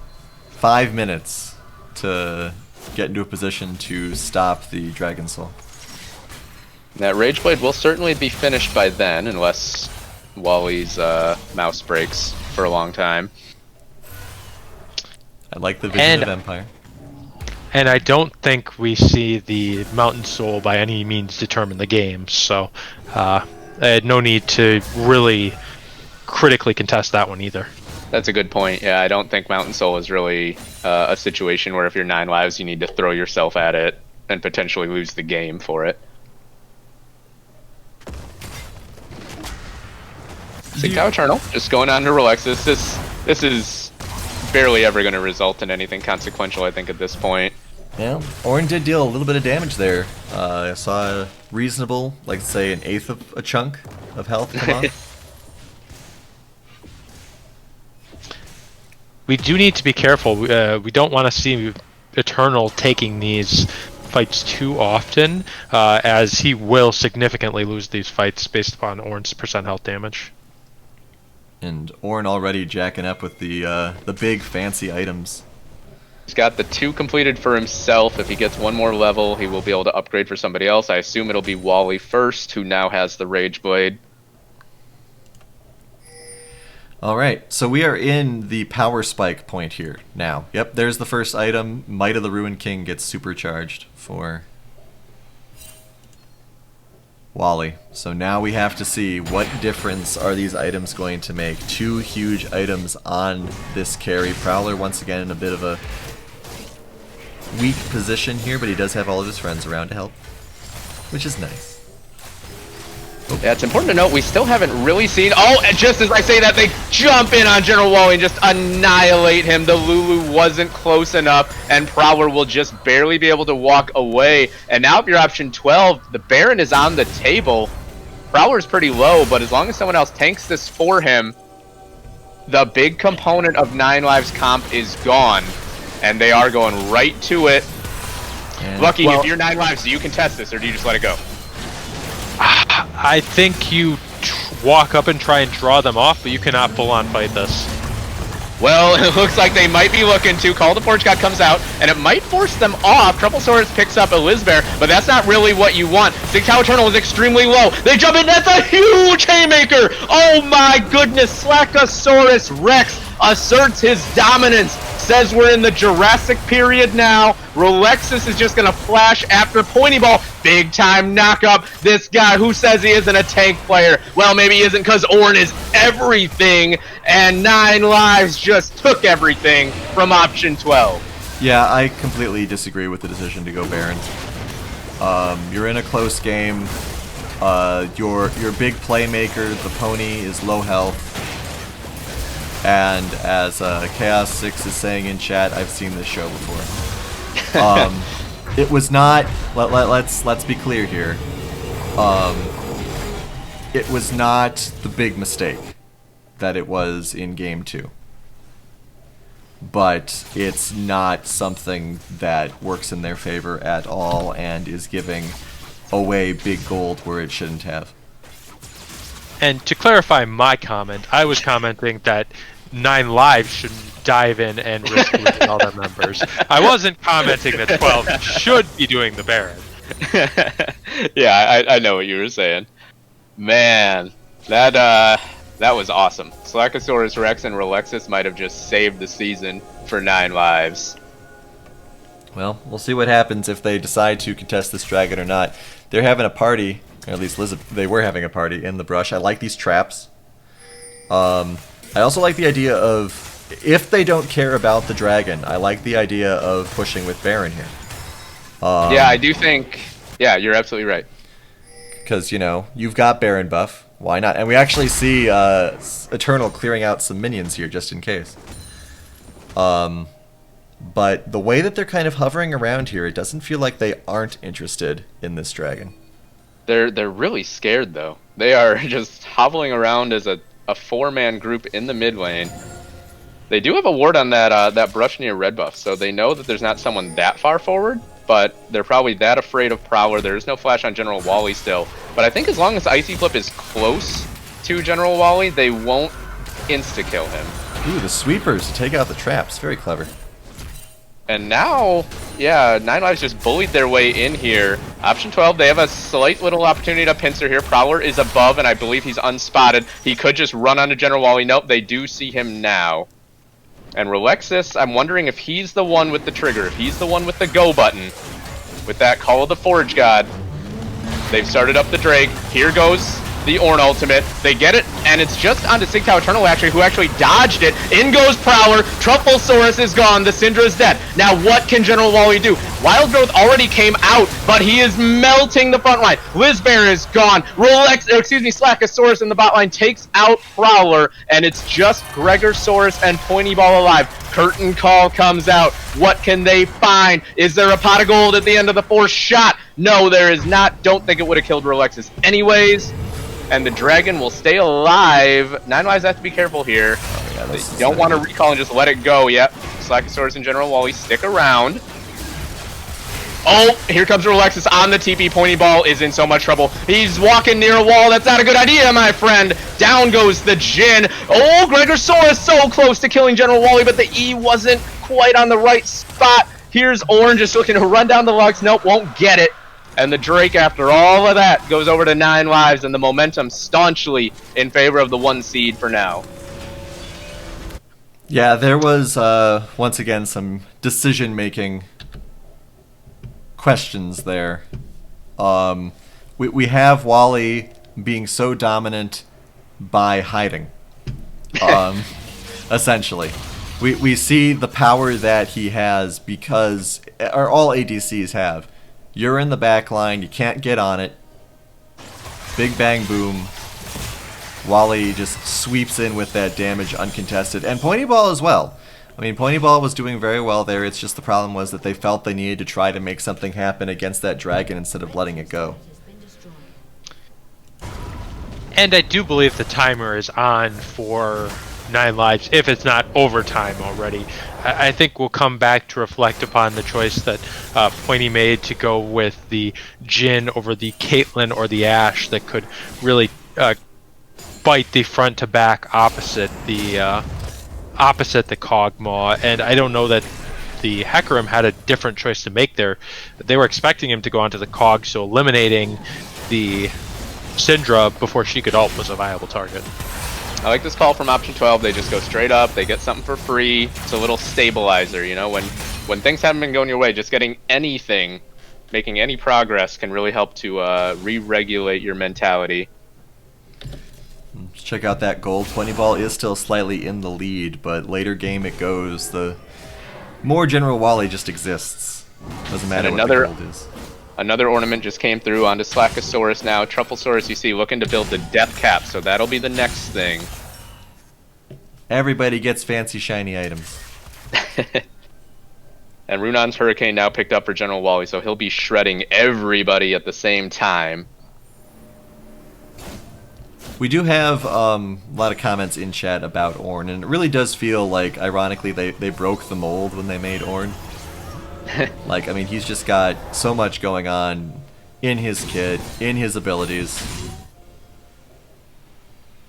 5 minutes to get into a position to stop the Dragon Soul. That Rage Blade will certainly be finished by then, unless Wally's mouse breaks for a long time. I like the vision of Empire. And I don't think we see the Mountain Soul by any means determine the game, so I had no need to really critically contest that one either. That's a good point. Yeah, I don't think Mountain Soul is really a situation where if you're 9 lives, you need to throw yourself at it and potentially lose the game for it. Sigtao Eternal, just going on to Relexus. This is barely ever going to result in anything consequential, I think, at this point. Yeah, Ornn did deal a little bit of damage there. I saw a reasonable, like say an eighth of a chunk of health come off. We do need to be careful. We don't want to see Eternal taking these fights too often, as he will significantly lose these fights based upon Ornn's percent health damage. And Ornn already jacking up with the big fancy items. He's got the 2 completed for himself. If he gets 1 more level, he will be able to upgrade for somebody else. I assume it'll be Wally first, who now has the Rage Blade. Alright, so we are in the power spike point here now. Yep, there's the first item. Might of the Ruined King gets supercharged for Wally. So now we have to see what difference are these items going to make. 2 huge items on this carry. Prowler once again in a bit of a weak position here, but he does have all of his friends around to help, which is nice. Yeah, it's important to note we still haven't really seen... Oh, and just as I say that, they jump in on General Wally and just annihilate him. The Lulu wasn't close enough, and Prowler will just barely be able to walk away. And now if you're option 12, the Baron is on the table. Prowler's pretty low, but as long as someone else tanks this for him, the big component of 9 Lives comp is gone. And they are going right to it. And Lucky, if you're 9 Lives, do you contest this, or do you just let it go? I think you walk up and try and draw them off, but you cannot full-on fight this. Well, it looks like they might be looking to. Call the Forge God comes out, and it might force them off. Troublesaurus picks up Elizabeth, but that's not really what you want. Six Tower Eternal is extremely low. They jump in. That's a huge haymaker. Oh my goodness. Slackosaurus Rex asserts his dominance. Says we're in the Jurassic period now. Rolexus is just going to flash after Pointy Ball. Big time knock-up. This guy who says he isn't a tank player. Well, maybe he isn't, because Ornn is everything. And 9 Lives just took everything from option 12. Yeah, I completely disagree with the decision to go Baron. You're in a close game. Your big playmaker, the pony, is low health. And as Chaos 6 is saying in chat, I've seen this show before. It was not. Let's be clear here. It was not the big mistake that it was in Game 2. But it's not something that works in their favor at all and is giving away big gold where it shouldn't have. And to clarify my comment, I was commenting that 9 Lives shouldn't dive in and risk losing all their members. I wasn't commenting that 12 should be doing the Baron. Yeah, I know what you were saying. Man, that was awesome. Slackosaurus Rex and Rolexus might have just saved the season for 9 Lives. Well, we'll see what happens if they decide to contest this dragon or not. They're having a party, or at least they were having a party in the brush. I like these traps. I also like the idea of, if they don't care about the dragon, I like the idea of pushing with Baron here. Yeah, I do think... Yeah, you're absolutely right. Because, you know, you've got Baron buff. Why not? And we actually see Eternal clearing out some minions here, just in case. But the way that they're kind of hovering around here, it doesn't feel like they aren't interested in this dragon. They're really scared, though. They are just hobbling around as a 4-man group in the mid lane. They do have a ward on that brush near red buff, so they know that there's not someone that far forward, but they're probably that afraid of Prowler. There is no flash on General Wally still, but I think as long as Icy Flip is close to General Wally, they won't insta-kill him. Ooh, the sweepers to take out the traps. Very clever. And now, yeah, 9 Lives just bullied their way in here. Option 12, they have a slight little opportunity to pincer here. Prowler is above, and I believe he's unspotted. He could just run onto General Wally. Nope, they do see him now. And Rolexus, I'm wondering if he's the one with the trigger, if he's the one with the go button, with that Call of the Forge God. They've started up the Drake. Here goes the Ornn ultimate. They get it, and it's just onto Sigtao Eternal, actually, who actually dodged it. In goes Prowler. Trufflesaurus is gone. The Syndra is dead. Now, what can General Wally do? Wild Growth already came out, but he is melting the front line. Lizbear is gone. Slackosaurus in the bot line takes out Prowler, and it's just Gregorsaurus and Pointy Ball alive. Curtain Call comes out. What can they find? Is there a pot of gold at the end of the fourth shot? No, there is not. Don't think it would have killed Rolexus anyways. And the dragon will stay alive. Nine Lives have to be careful here. They don't want to recall and just let it go. Yep. Slackosaurus and General Wally stick around. Oh, here comes Rolexus on the TP. Pointy Ball is in so much trouble. He's walking near a wall. That's not a good idea, my friend. Down goes the Jin. Oh, Gregorsaurus so close to killing General Wally, but the E wasn't quite on the right spot. Here's Orange just looking to run down the Lux. Nope, won't get it. And the Drake, after all of that, goes over to 9 lives, and the momentum staunchly in favor of the 1 seed for now. Yeah, there was, once again, some decision-making questions there. We have Wally being so dominant by hiding, essentially. We see the power that he has because, or all ADCs have. You're in the back line, you can't get on it. Big bang boom. Wally just sweeps in with that damage uncontested. And Pointy Ball as well. I mean, Pointy Ball was doing very well there. It's just the problem was that they felt they needed to try to make something happen against that dragon instead of letting it go. And I do believe the timer is on for 9 lives, if it's not overtime already. I think we'll come back to reflect upon the choice that Pointy made to go with the Jin over the Caitlyn or the Ashe that could really bite the front to back opposite the Kog'Maw. And I don't know that the Hecarim had a different choice to make there. They were expecting him to go onto the Cog, so eliminating the Syndra before she could ult was a viable target. I like this call from option 12. They just go straight up. They get something for free. It's a little stabilizer, you know, when things haven't been going your way, just getting anything, making any progress can really help to re-regulate your mentality. Let's check out that gold. Pointy Ball is still slightly in the lead, but later game it goes. The more General Wally just exists. Doesn't matter what the gold is. Another ornament just came through onto Slackosaurus now. Trufflesaurus, you see, looking to build the death cap, so that'll be the next thing. Everybody gets fancy shiny items. And Runon's Hurricane now picked up for General Wally, so he'll be shredding everybody at the same time. We do have a lot of comments in chat about Ornn, and it really does feel like, ironically, they broke the mold when they made Ornn. Like, I mean, he's just got so much going on in his kit, in his abilities.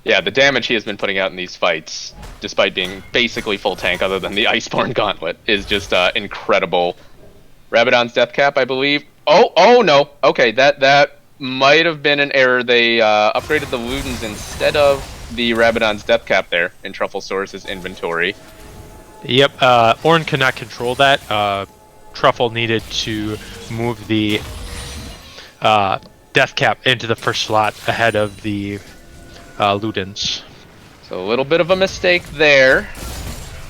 Yeah, the damage he has been putting out in these fights, despite being basically full tank other than the Iceborne Gauntlet, is just incredible. Rabadon's Death Cap, I believe. Oh no. Okay, that might have been an error. They upgraded the Ludens instead of the Rabadon's Death Cap there in Trufflesaurus' inventory. Yep, Ornn cannot control that. Truffle needed to move the Death Cap into the first slot ahead of the Ludens. So a little bit of a mistake there.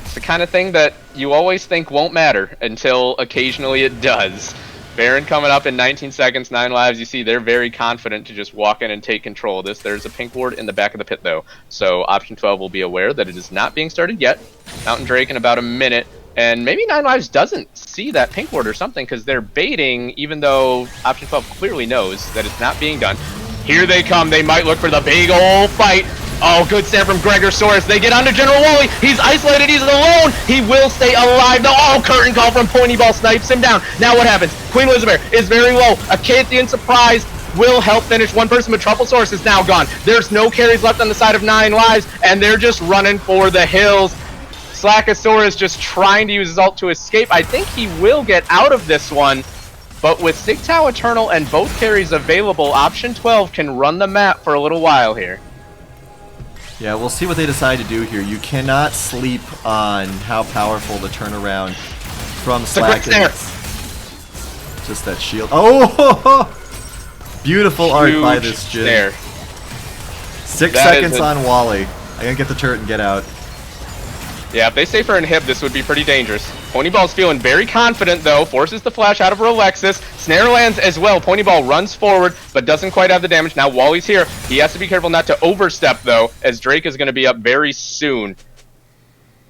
It's the kind of thing that you always think won't matter until occasionally it does. Baron coming up in 19 seconds, 9 lives. You see they're very confident to just walk in and take control of this. There's a pink ward in the back of the pit though. So option 12 will be aware that it is not being started yet. Mountain Drake in about a minute. And maybe 9 lives doesn't see that pink ward or something because they're baiting, even though option 12 clearly knows that it's not being done. Here they come. They might look for the big old fight. Oh, good stand from Gregorsaurus. They get onto General Wally. He's isolated. He's alone. He will stay alive. No, oh, curtain call from Pointy Ball snipes him down. Now what happens? Queen Elizabeth is very low. A Cathian surprise will help finish one person, but Trufflesaurus is now gone. There's no carries left on the side of 9 lives, and they're just running for the hills. Slackosaurus just trying to use his ult to escape. I think he will get out of this one, but with Sigtao Eternal and both carries available, option 12 can run the map for a little while here. Yeah, we'll see what they decide to do here. You cannot sleep on how powerful the turnaround from Slack is. Just that shield. Oh! Beautiful art by this Jin. 6 That seconds is on Wally. I gotta get the turret and get out. Yeah, if they stay for inhib, this would be pretty dangerous. Ponyball's feeling very confident, though. Forces the flash out of Rolexus. Snare lands as well. Ponyball runs forward, but doesn't quite have the damage. Now Wally's here. He has to be careful not to overstep, though, as Drake is going to be up very soon.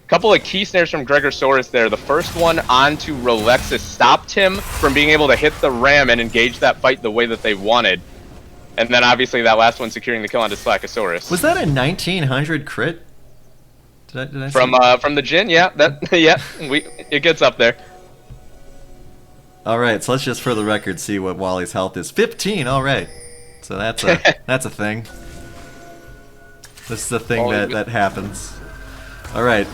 Couple of key snares from Gregosaurus there. The first one onto Rolexus stopped him from being able to hit the ram and engage that fight the way that they wanted. And then obviously that last one securing the kill onto Slackosaurus. Was that a 1900 crit? Did I From the Jin, yeah, it gets up there. All right, so let's just for the record see what Wally's health is. 15. All right, so that's a thing. This is a thing that happens. All right,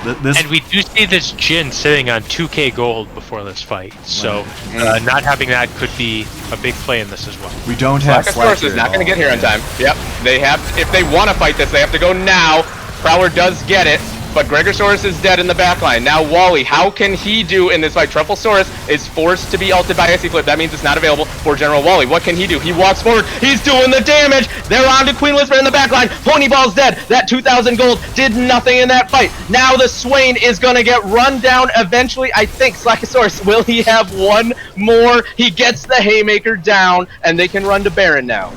and we do see this Jin sitting on 2k gold before this fight, so not having that could be a big play in this as well. We don't have Slack is not going to get here on time. Yep, they have. If they want to fight this, they have to go now. Prowler does get it, but Gregosaurus is dead in the backline. Now Wally, how can he do in this fight? Trufflesaurus is forced to be ulted by Icy Flip. That means it's not available for General Wally. What can he do? He walks forward. He's doing the damage. They're on to Queen Elizabeth in the backline. Ponyball's dead. That 2,000 gold did nothing in that fight. Now the Swain is going to get run down eventually. I think Slackosaurus, will he have one more? He gets the Haymaker down, and they can run to Baron now.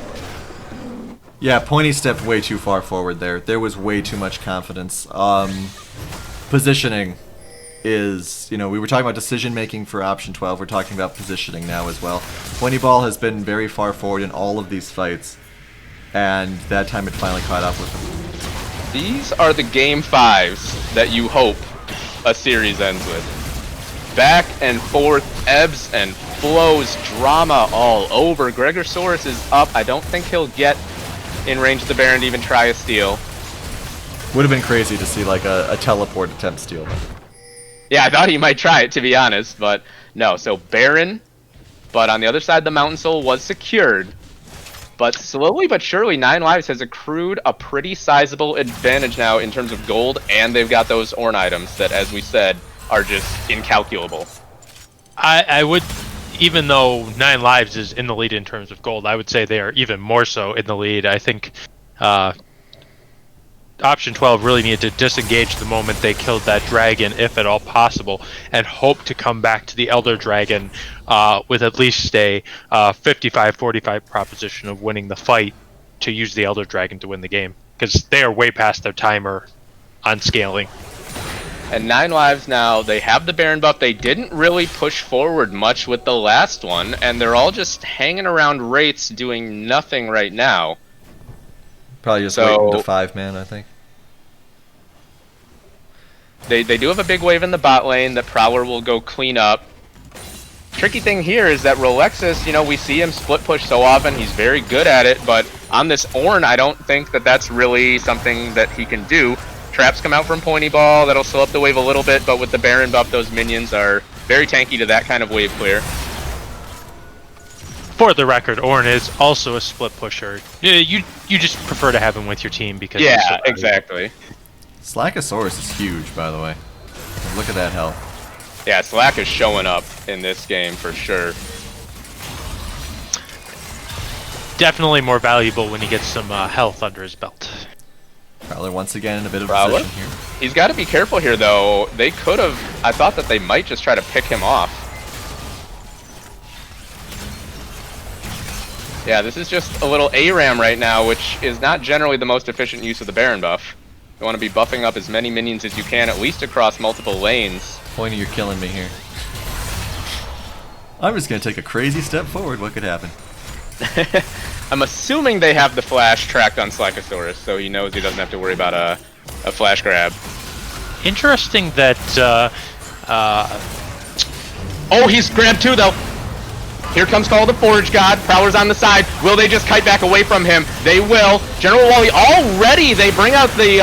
Yeah, Pointy stepped way too far forward there. There was way too much confidence. Positioning is, we were talking about decision making for option 12. We're talking about positioning now as well. Pointy Ball has been very far forward in all of these fights, and that time it finally caught up with him. These are the game 5s that you hope a series ends with. Back and forth, ebbs and flows, drama all over. Gregosaurus is up. I don't think he'll get in range of the Baron to even try a steal. Would have been crazy to see like a teleport attempt steal. Yeah, I thought he might try it, to be honest, but no. So Baron, but on the other side the Mountain Soul was secured. But slowly but surely 9 Lives has accrued a pretty sizable advantage now in terms of gold, and they've got those Ornn items that, as we said, are just incalculable. I would, even though 9 Lives is in the lead in terms of gold, I would say they are even more so in the lead. I think option 12 really needed to disengage the moment they killed that dragon, if at all possible, and hope to come back to the Elder Dragon with at least a 55-45 proposition of winning the fight to use the Elder Dragon to win the game, because they are way past their timer on scaling. And 9 Lives now, they have the Baron buff. They didn't really push forward much with the last one, and they're all just hanging around Wraiths doing nothing right now. Probably just waiting to 5-man, I think. They do have a big wave in the bot lane that Prowler will go clean up. Tricky thing here is that Rolexus, we see him split push so often. He's very good at it, but on this Ornn, I don't think that that's really something that he can do. Traps come out from Pointy Ball. That'll slow up the wave a little bit, but with the Baron buff, those minions are very tanky to that kind of wave clear. For the record, Ornn is also a split pusher. You just prefer to have him with your team because yeah, he's so exactly. Slackosaurus is huge, by the way. Look at that health. Yeah, Slack is showing up in this game for sure. Definitely more valuable when he gets some health under his belt. Prowler once again in a bit of Prowler? position here. He's got to be careful here, though. They could have... I thought that they might just try to pick him off. Yeah, this is just a little ARAM right now, which is not generally the most efficient use of the Baron buff. You want to be buffing up as many minions as you can, at least across multiple lanes. Pointy, you're killing me here. I'm just going to take a crazy step forward. What could happen? I'm assuming they have the flash tracked on Slackosaurus, so he knows he doesn't have to worry about a flash grab. Interesting that... Oh, he's grabbed 2, though. Here comes Call of the Forge God. Prowler's on the side. Will they just kite back away from him? They will. General Wally already, they bring out the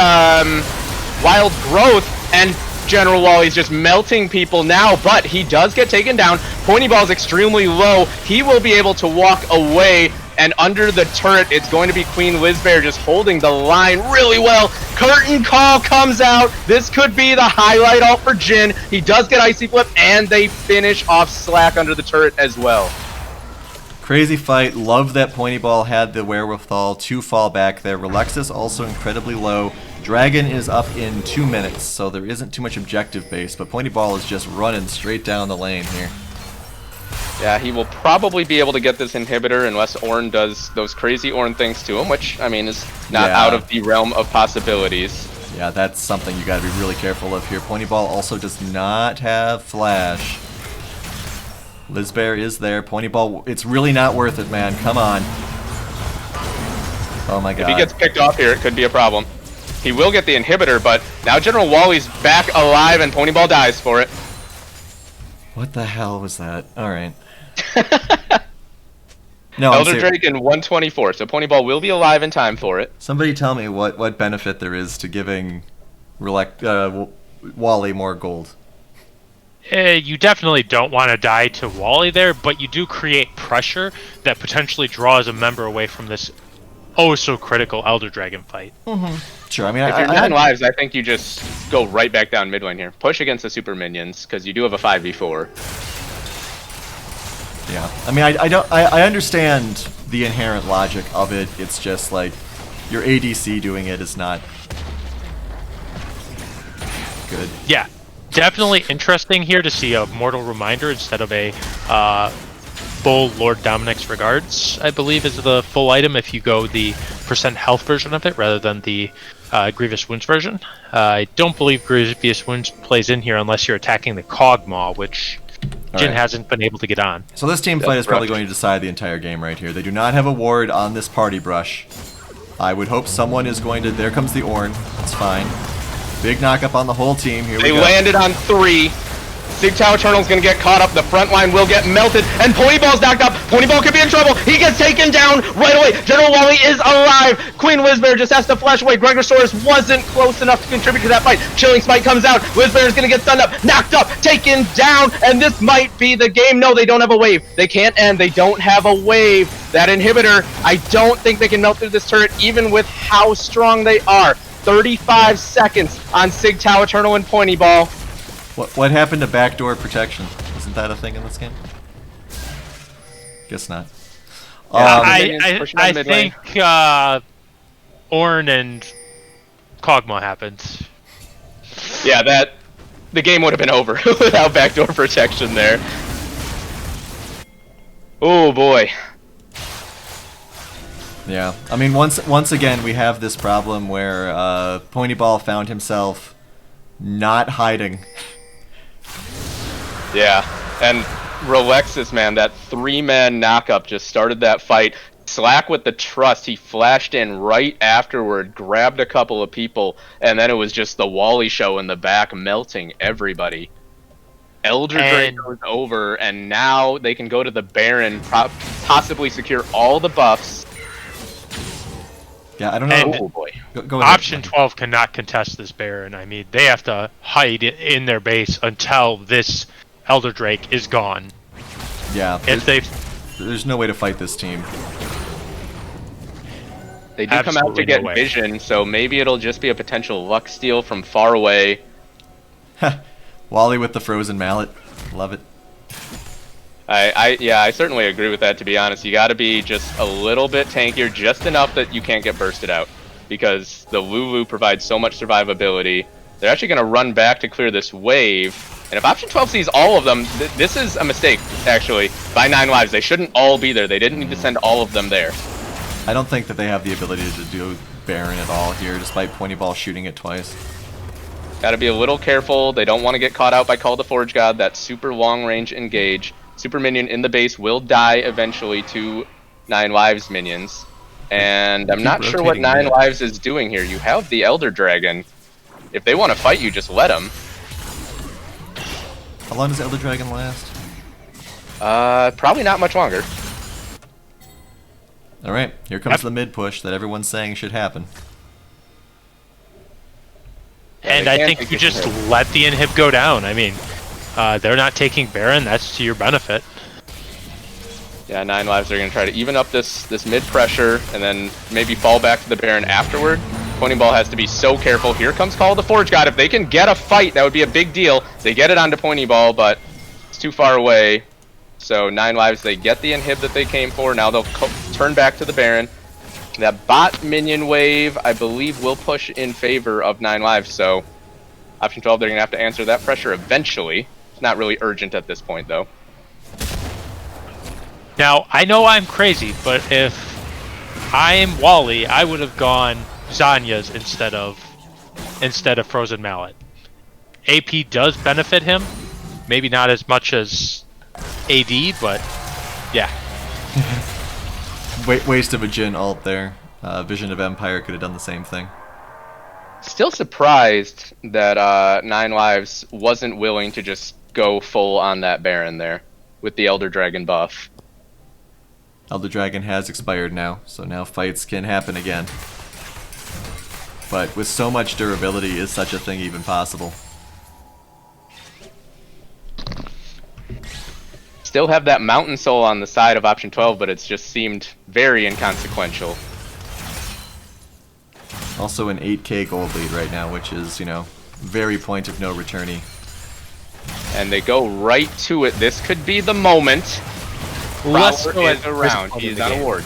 Wild Growth, and General Wally's just melting people now, but he does get taken down. Pointy Ball's extremely low. He will be able to walk away, and under the turret, it's going to be Queen Lizbear just holding the line really well. Curtain Call comes out. This could be the highlight ult for Jin. He does get Icy Flip, and they finish off Slack under the turret as well. Crazy fight. Love that Pointy Ball had the wherewithal to fall back there. Relexus also incredibly low. Dragon is up in 2 minutes, so there isn't too much objective base, but Pointy Ball is just running straight down the lane here. Yeah, he will probably be able to get this inhibitor unless Ornn does those crazy Ornn things to him, which, I mean, is not out of the realm of possibilities. Yeah, that's something you gotta be really careful of here. Pointy Ball also does not have Flash. Lizbear is there. Pointy Ball, it's really not worth it, man. Come on. Oh my god. If he gets picked off here, it could be a problem. He will get the inhibitor, but now General Wally's back alive and Pointy Ball dies for it. What the hell was that? Alright. No, Elder Drake in 124, so Pointy Ball will be alive in time for it. Somebody tell me what benefit there is to giving Wally more gold. You definitely don't want to die to Wally there, but you do create pressure that potentially draws a member away from this so critical Elder Dragon fight. Sure, I mean, If you're 9 lives, I think you just go right back down mid lane here. Push against the super minions, because you do have a 5v4. Yeah, I mean, I understand the inherent logic of it. It's just like your ADC doing it is not good. Yeah, definitely interesting here to see a Mortal Reminder instead of a full Lord Dominic's Regards, I believe is the full item if you go the % health version of it rather than the Grievous Wounds version. I don't believe Grievous Wounds plays in here unless you're attacking the Cogmaw, which Jin hasn't been able to get on. So this team fight is probably going to decide the entire game right here. They do not have a ward on this party brush. I would hope someone is going to... There comes the Ornn. It's fine. Big knock-up on the whole team. Here we go. They landed on 3. Sig Tower Eternal's gonna get caught up. The front line will get melted, and Pointy Ball's knocked up. Pointy Ball could be in trouble. He gets taken down right away. General Wally is alive. Queen Lizbear just has to flash away. Gregosaurus wasn't close enough to contribute to that fight. Chilling Smite comes out. Lizbear is gonna get stunned up, knocked up, taken down, and this might be the game. No, they don't have a wave. They can't end. They don't have a wave. That inhibitor, I don't think they can melt through this turret, even with how strong they are. 35 seconds on Sig Tower Eternal and Pointy Ball. What happened to backdoor protection? Isn't that a thing in this game? Guess not. I think Ornn and Kog'Maw happened. Yeah, the game would have been over without backdoor protection there. Oh boy. Yeah, I mean, once again we have this problem where Pointy Ball found himself not hiding. Yeah, and Relexus, man, that 3-man knockup just started that fight. Slack with the trust, he flashed in right afterward, grabbed a couple of people, and then it was just the Wally show in the back melting everybody. Elder Drake goes over, and now they can go to the Baron, possibly secure all the buffs. Yeah, I don't know. Oh boy. Go ahead. Option 12 cannot contest this Baron. I mean, they have to hide in their base until this Elder Drake is gone. Yeah, there's no way to fight this team. They do come out to get vision, so maybe it'll just be a potential luck steal from far away. Wally with the frozen mallet. Love it. I certainly agree with that, to be honest. You gotta be just a little bit tankier, just enough that you can't get bursted out. Because the Lulu provides so much survivability. They're actually gonna run back to clear this wave. And if Option 12 sees all of them, this is a mistake, actually. By 9 lives, they shouldn't all be there. They didn't need to send all of them there. I don't think that they have the ability to do Baron at all here, despite Pointy Ball shooting it twice. Gotta be a little careful. They don't want to get caught out by Call the Forge God, that super long range engage. Super minion in the base will die eventually to 9 lives minions. And I'm not sure what 9 lives is doing here. You have the Elder Dragon. If they want to fight you, just let them. How long does Elder Dragon last? Probably not much longer. Alright, here comes the mid push that everyone's saying should happen. And I think you just let the inhib go down. I mean, they're not taking Baron, that's to your benefit. Yeah, 9 lives are going to try to even up this mid pressure and then maybe fall back to the Baron afterward. Pointy Ball has to be so careful. Here comes Call of the Forge God. If they can get a fight, that would be a big deal. They get it onto Pointy Ball, but it's too far away. So 9 lives, they get the inhib that they came for. Now they'll turn back to the Baron. That bot minion wave, I believe, will push in favor of 9 lives. So option 12, they're going to have to answer that pressure eventually. It's not really urgent at this point, though. Now, I know I'm crazy, but if I'm Wally, I would have gone Zanya's instead of Frozen Mallet. AP does benefit him, maybe not as much as AD, but yeah. Waste of a Jhin ult there. Vision of Empire could have done the same thing. Still surprised that 9 lives wasn't willing to just go full on that Baron there with the Elder Dragon buff. Elder Dragon has expired now, so now fights can happen again. But with so much durability, is such a thing even possible? Still have that Mountain Soul on the side of option 12, but it's just seemed very inconsequential. Also an 8k gold lead right now, which is, you know, very point of no returny. And they go right to it. This could be the moment. Let's Prowler go is around. at He's the on a game. ward.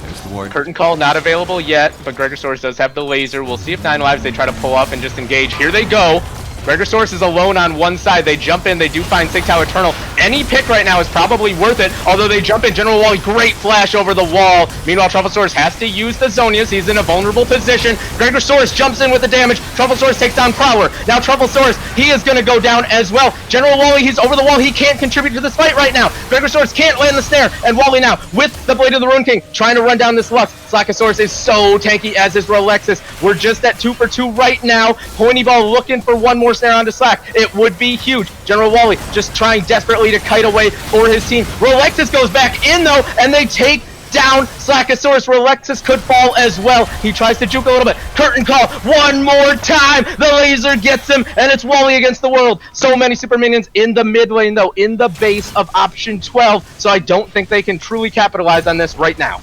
There's the ward. Curtain Call not available yet, but Gregosaurus does have the laser. We'll see if 9 lives they try to pull off and just engage. Here they go. Gregosaurus is alone on one side. They jump in. They do find Sigtal Eternal. Any pick right now is probably worth it, although they jump in. General Wally, great flash over the wall. Meanwhile, Trufflesaurus has to use the Zonias. He's in a vulnerable position. Gregosaurus jumps in with the damage. Trufflesaurus takes down Prowler. Now Trufflesaurus, he is going to go down as well. General Wally, he's over the wall. He can't contribute to this fight right now. Gregosaurus can't land the snare. And Wally now, with the Blade of the Rune King, trying to run down this Lux. Slackosaurus is so tanky, as is Rolexus. We're just at 2 for 2 right now. Pointy Ball looking for one more snare onto Slack. It would be huge. General Wally just trying desperately to kite away for his team. Rolexus goes back in though, and they take down Slackosaurus. Rolexus could fall as well. He tries to juke a little bit. Curtain Call one more time. The laser gets him, and it's Wally against the world. So many super minions in the mid lane though, in the base of option 12. So I don't think they can truly capitalize on this right now.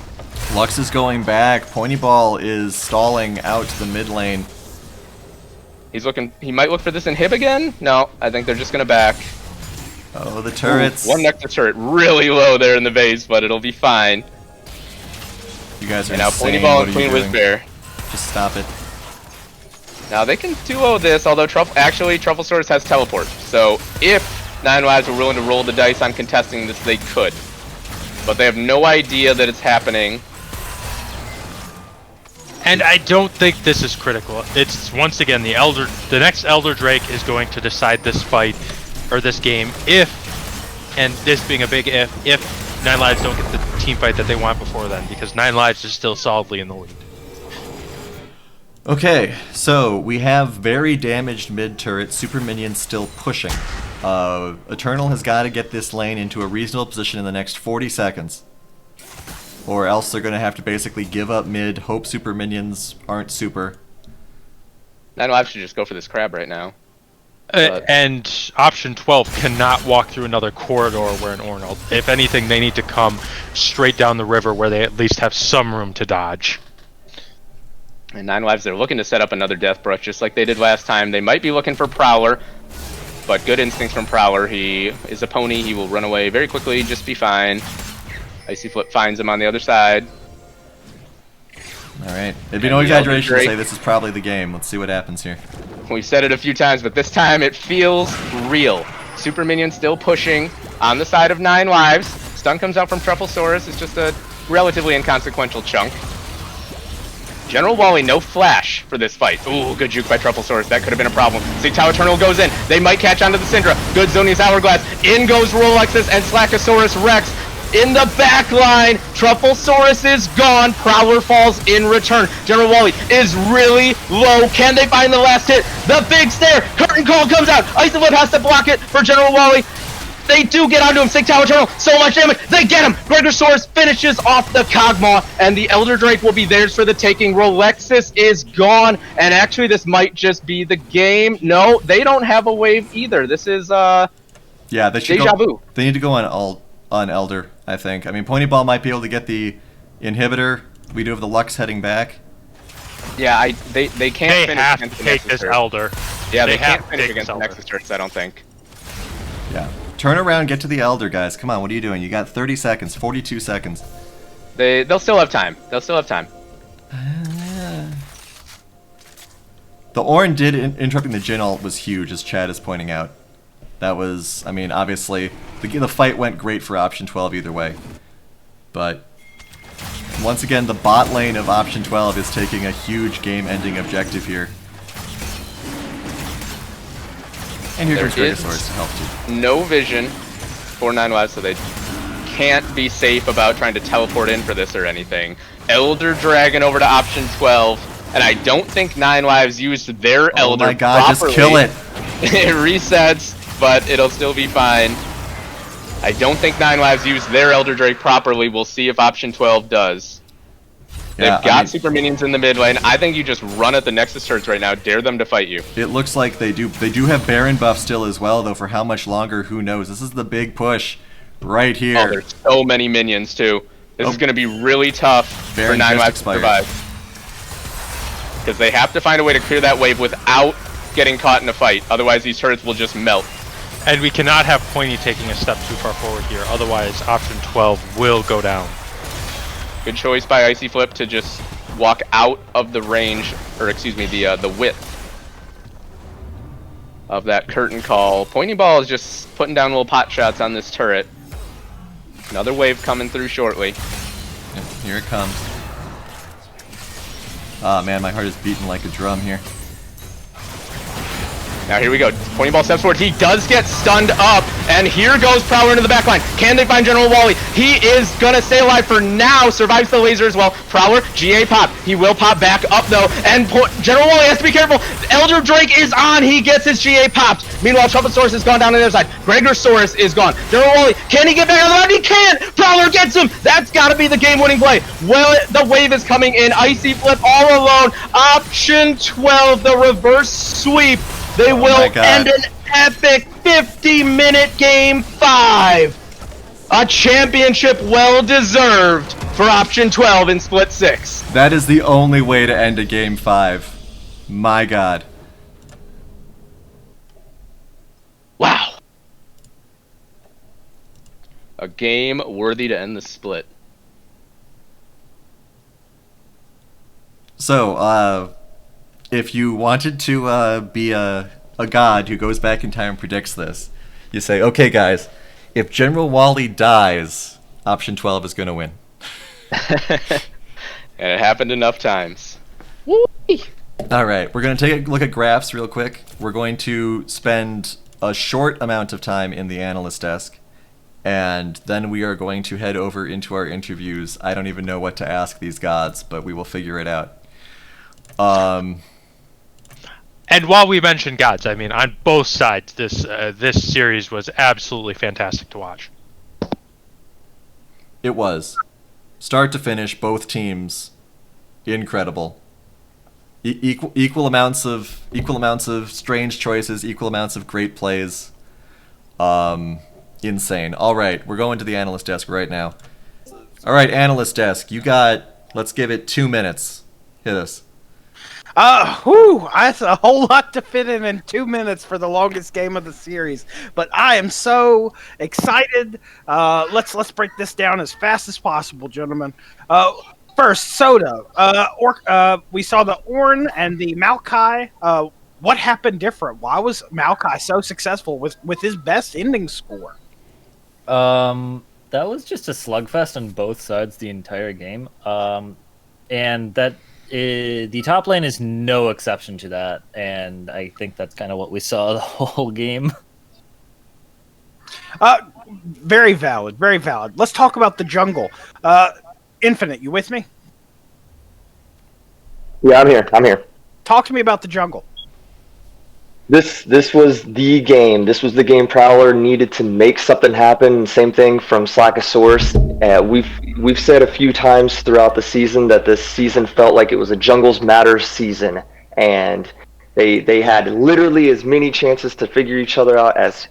Lux is going back. Pointy Ball is stalling out to the mid lane. He's looking. He might look for this inhib again. No, I think they're just gonna back. Oh, the turrets. Ooh, one Nectar turret really low there in the base, but it'll be fine. You guys are And now insane. Pointy Ball What and are you Queen doing? Wizbear. Just stop it. Now they can duo this, although Trufflesaurus has teleport. So if 9 lives were willing to roll the dice on contesting this, they could. But they have no idea that it's happening. And I don't think this is critical. It's once again the next Elder Drake is going to decide this fight or this game if, and this being a big if 9 lives don't get the team fight that they want before then, because 9 lives is still solidly in the lead. Okay, so we have very damaged mid turret, super minions still pushing. Eternal has got to get this lane into a reasonable position in the next 40 seconds. Or else they're going to have to basically give up mid, hope super minions aren't super. 9 lives should just go for this crab right now. And option 12 cannot walk through another corridor where an Ornald. If anything, they need to come straight down the river where they at least have some room to dodge. And 9 lives, they're looking to set up another Death Brush just like they did last time. They might be looking for Prowler, but good instincts from Prowler. He is a pony. He will run away very quickly, just be fine. Icy Flip finds him on the other side. Alright, it'd be no exaggeration to say this is probably the game. Let's see what happens here. We've said it a few times, but this time it feels real. Super Minion still pushing on the side of 9 lives. Stun comes out from Trufflesaurus. It's just a relatively inconsequential chunk. General Wally, no flash for this fight. Ooh, good juke by Trufflesaurus. That could have been a problem. Sigtal Eternal goes in. They might catch onto the Syndra. Good Zonia's Hourglass. In goes Rolexus and Slackosaurus Rex. In the back line, Trufflesaurus is gone. Prowler falls in return. General Wally is really low. Can they find the last hit? The big stare. Curtain Call comes out. Isolate has to block it for General Wally. They do get onto him. Sigtal Eternal. So much damage. They get him. Gregosaurus finishes off the Kog'Maw, and the Elder Drake will be theirs for the taking. Rolexus is gone, and actually this might just be the game. No, they don't have a wave either. This is yeah, they should deja vu. They need to go on Elder, I think. I mean, Pointy Ball might be able to get the inhibitor. We do have the Lux heading back. Yeah, they can't They finish have against to the take Nexus this Turret. Elder. Yeah, they have can't to finish take against this the Elder. Nexus Turrets, I don't think. Yeah. Turn around, get to the Elder, guys. Come on, what are you doing? You got 30 seconds, 42 seconds. They'll still have time. They'll still have time. The Ornn did interrupting the Jin ult was huge, as Chad is pointing out. That was, I mean, obviously, the fight went great for Option 12 either way. But, once again, the bot lane of Option 12 is taking a huge game-ending objective here. And here comes Regisaurus to help too. No vision for 9 Lives, so they can't be safe about trying to teleport in for this or anything. Elder Dragon over to Option 12, and I don't think 9 Lives used their Elder properly. Oh my god, properly. just kill it! It resets, but it'll still be fine. I don't think 9 Lives used their Elder Drake properly. We'll see if Option 12 does. Yeah, They've got super minions in the mid lane. I think you just run at the Nexus turrets right now. Dare them to fight you. It looks like they do. They do have Baron buff still as well, though. For how much longer, who knows? This is the big push right here. Oh, there's so many minions too. This is going to be really tough Baron for 9 Lives to survive. Because they have to find a way to clear that wave without getting caught in a fight. Otherwise, these turrets will just melt. And we cannot have Pointy taking a step too far forward here. Otherwise, Option 12 will go down. Good choice by Icy Flip to just walk out of the range, or excuse me, the width of that curtain call. Pointy Ball is just putting down little pot shots on this turret. Another wave coming through shortly. Yep, here it comes. Ah, man, my heart is beating like a drum here. Now here we go. Pointy Ball steps forward. He does get stunned up, and here goes Prowler into the back line. Can they find General Wally? He is gonna stay alive for now. Survives the laser as well. Prowler, GA pop. He will pop back up though, and General Wally has to be careful. Elder Drake is on. He gets his GA popped. Meanwhile, Trumpetosaurus has gone down on the other side. Gregosaurus is gone. General Wally, can he get back on the line? He can! Prowler gets him! That's gotta be the game-winning play. Well, the wave is coming in. Icy Flip all alone. Option 12, the reverse sweep. They will end an epic 50-minute Game 5. A championship well-deserved for Option 12 in Split 6. That is the only way to end a Game 5. My god. Wow. A game worthy to end the split. So, if you wanted to be a god who goes back in time and predicts this, you say, okay guys, if General Wally dies, Option 12 is going to win. And it happened enough times. Alright, we're going to take a look at graphs real quick. We're going to spend a short amount of time in the analyst desk, and then we are going to head over into our interviews. I don't even know what to ask these gods, but we will figure it out. And while we mention gods, I mean, on both sides, this series was absolutely fantastic to watch. It was. Start to finish, both teams, incredible. Equal amounts of strange choices, equal amounts of great plays. Insane. All right, we're going to the analyst desk right now. All right, analyst desk, you got. Let's give it 2 minutes. Hit us. That's a whole lot to fit in 2 minutes for the longest game of the series. But I am so excited. Let's break this down as fast as possible, gentlemen. First, Soda. We saw the Ornn and the Maokai. What happened different? Why was Maokai so successful with his best ending score? That was just a slugfest on both sides the entire game. And that the top lane is no exception to that, and I think that's kind of what we saw the whole game. Very valid, very valid. Let's talk about the jungle. Infinite, you with me? Yeah, I'm here. Talk to me about the jungle. This was the game. This was the game Prowler needed to make something happen. Same thing from Slackosaurus. We've said a few times throughout the season that this season felt like it was a Jungles Matter season, and they had literally as many chances to figure each other out as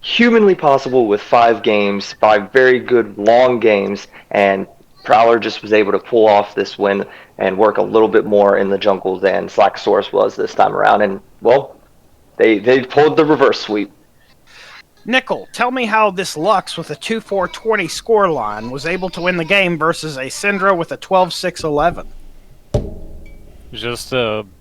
humanly possible with 5 games, 5 very good long games, and Prowler just was able to pull off this win and work a little bit more in the jungle than Slackosaurus was this time around. And well, They pulled the reverse sweep. Nickel, tell me how this Lux with a 2-4-20 score line was able to win the game versus a Syndra with a 12-6-11. Just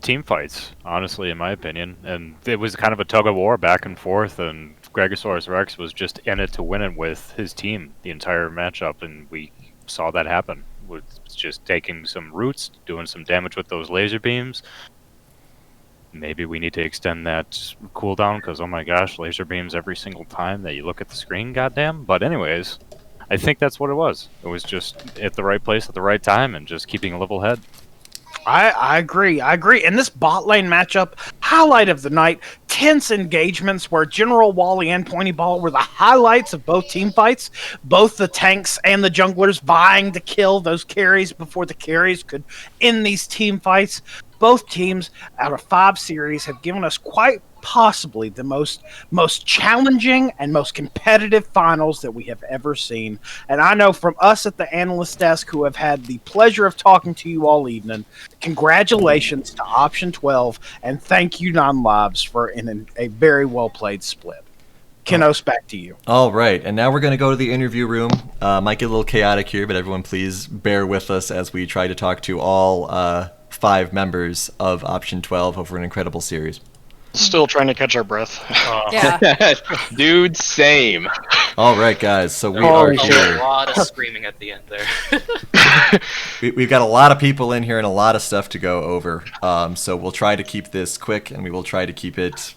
team fights, honestly, in my opinion. And it was kind of a tug of war back and forth, and Gregosaurus Rex was just in it to win it with his team the entire matchup, and we saw that happen. With just taking some roots, doing some damage with those laser beams. Maybe we need to extend that cooldown, because oh my gosh, laser beams every single time that you look at the screen, goddamn. But anyways, I think that's what it was. It was just at the right place at the right time and just keeping a level head. I agree. And this bot lane matchup, highlight of the night, tense engagements where General Wally and Pointy Ball were the highlights of both team fights. Both the tanks and the junglers vying to kill those carries before the carries could end these team fights. Both teams out of 5 series have given us quite possibly the most challenging and most competitive finals that we have ever seen. And I know from us at the analyst desk who have had the pleasure of talking to you all evening, congratulations to Option 12 and thank you Non-Lives for a very well played split. Kenos, back to you. All right, and now we're going to go to the interview room. Might get a little chaotic here, but everyone please bear with us as we try to talk to all 5 members of Option 12 over an incredible series. Still trying to catch our breath. Yeah. Dude, same. All right, guys, so we are Holy shit. here. A lot of screaming at the end there. We've got a lot of people in here and a lot of stuff to go over. So we'll try to keep this quick, and we will try to keep it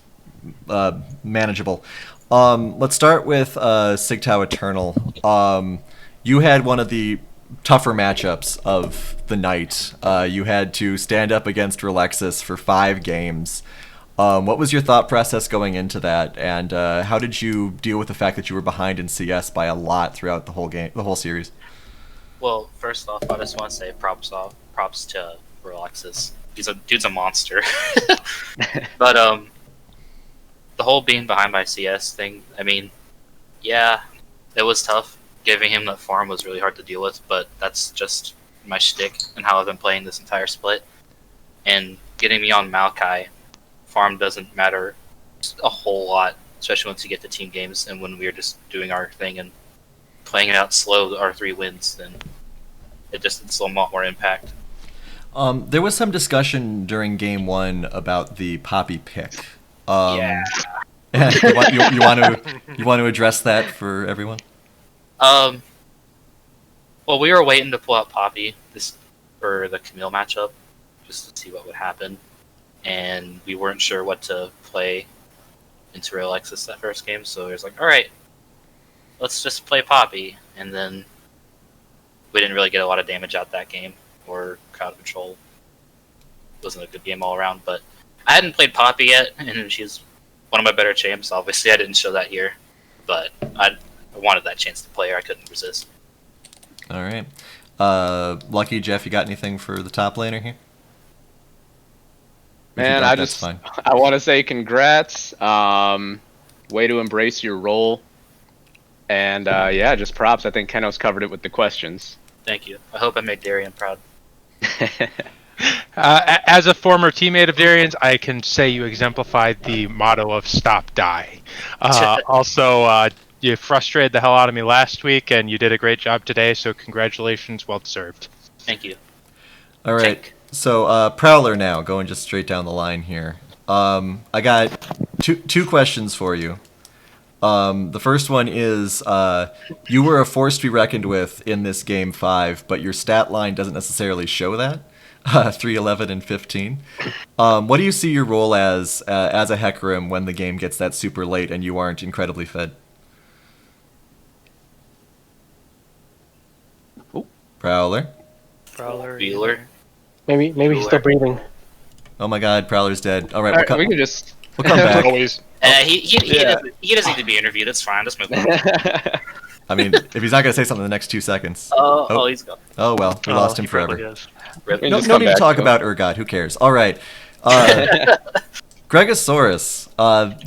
manageable. Let's start with Sigtao Eternal. You had one of the tougher matchups of the night. You had to stand up against Relexus for 5 games. What was your thought process going into that, and how did you deal with the fact that you were behind in CS by a lot throughout the whole series? Well, first off, I just want to say props to Relexus. Dude's a monster. But the whole being behind by CS thing, I mean, yeah, it was tough. Giving him that farm was really hard to deal with, but that's just my shtick and how I've been playing this entire split. And getting me on Maokai, farm doesn't matter a whole lot, especially once you get to team games, and when we're just doing our thing and playing it out slow, our 3 wins, then it's a lot more impact. There was some discussion during Game 1 about the Poppy pick. Yeah. you want to address that for everyone? Well, we were waiting to pull out Poppy for the Camille matchup, just to see what would happen, and we weren't sure what to play into Relexus that first game, so it was like, alright, let's just play Poppy, and then we didn't really get a lot of damage out that game, or crowd control. It wasn't a good game all around, but I hadn't played Poppy yet, and she's one of my better champs. Obviously, I didn't show that here, but I wanted that chance to play her. I couldn't resist. All right. Lucky Jeff, you got anything for the top laner here? Man, That's fine. I want to say congrats. Way to embrace your role. And yeah, just props. I think Kenos covered it with the questions. Thank you. I hope I made Darian proud. As a former teammate of Darian's, I can say you exemplified the motto of "Stop, Die." Also, you frustrated the hell out of me last week, and you did a great job today. So, congratulations, well deserved. Thank you. All right. Tank. So Prowler now, going just straight down the line here. I got two questions for you. The first one is, you were a force to be reckoned with in this Game 5, but your stat line doesn't necessarily show that. 3, 11, and 15. What do you see your role as a Hecarim when the game gets that super late and you aren't incredibly fed? Ooh. Prowler? Bueller. Maybe he's still breathing. Oh my god, Prowler's dead. All right, we can just... we'll come back. Always. He doesn't need to be interviewed. It's fine. Just move on. I mean, if he's not going to say something in the next 2 seconds. Oh, he's gone. Oh, well, we lost him he probably forever. does. We No just need come to back talk to him. about Urgot. Who cares? All right. Gregosaurus,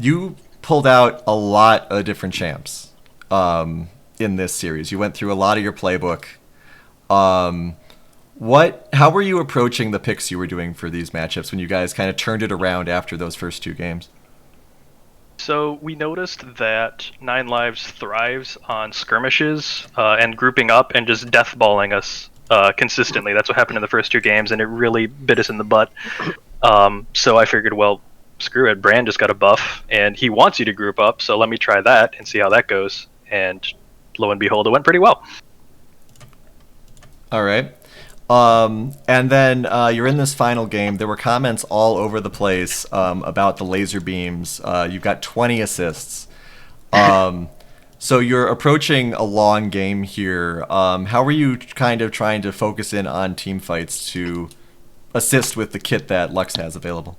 you pulled out a lot of different champs in this series. You went through a lot of your playbook. How were you approaching the picks you were doing for these matchups when you guys kind of turned it around after those first 2 games? So we noticed that Nine Lives thrives on skirmishes and grouping up and just deathballing us consistently. That's what happened in the first 2 games, and it really bit us in the butt. So I figured, well, screw it. Brand just got a buff, and he wants you to group up, so let me try that and see how that goes. And lo and behold, it went pretty well. All right. And then you're in this final game. There were comments all over the place about the laser beams. You've got 20 assists. So you're approaching a long game here. How are you kind of trying to focus in on team fights to assist with the kit that Lux has available?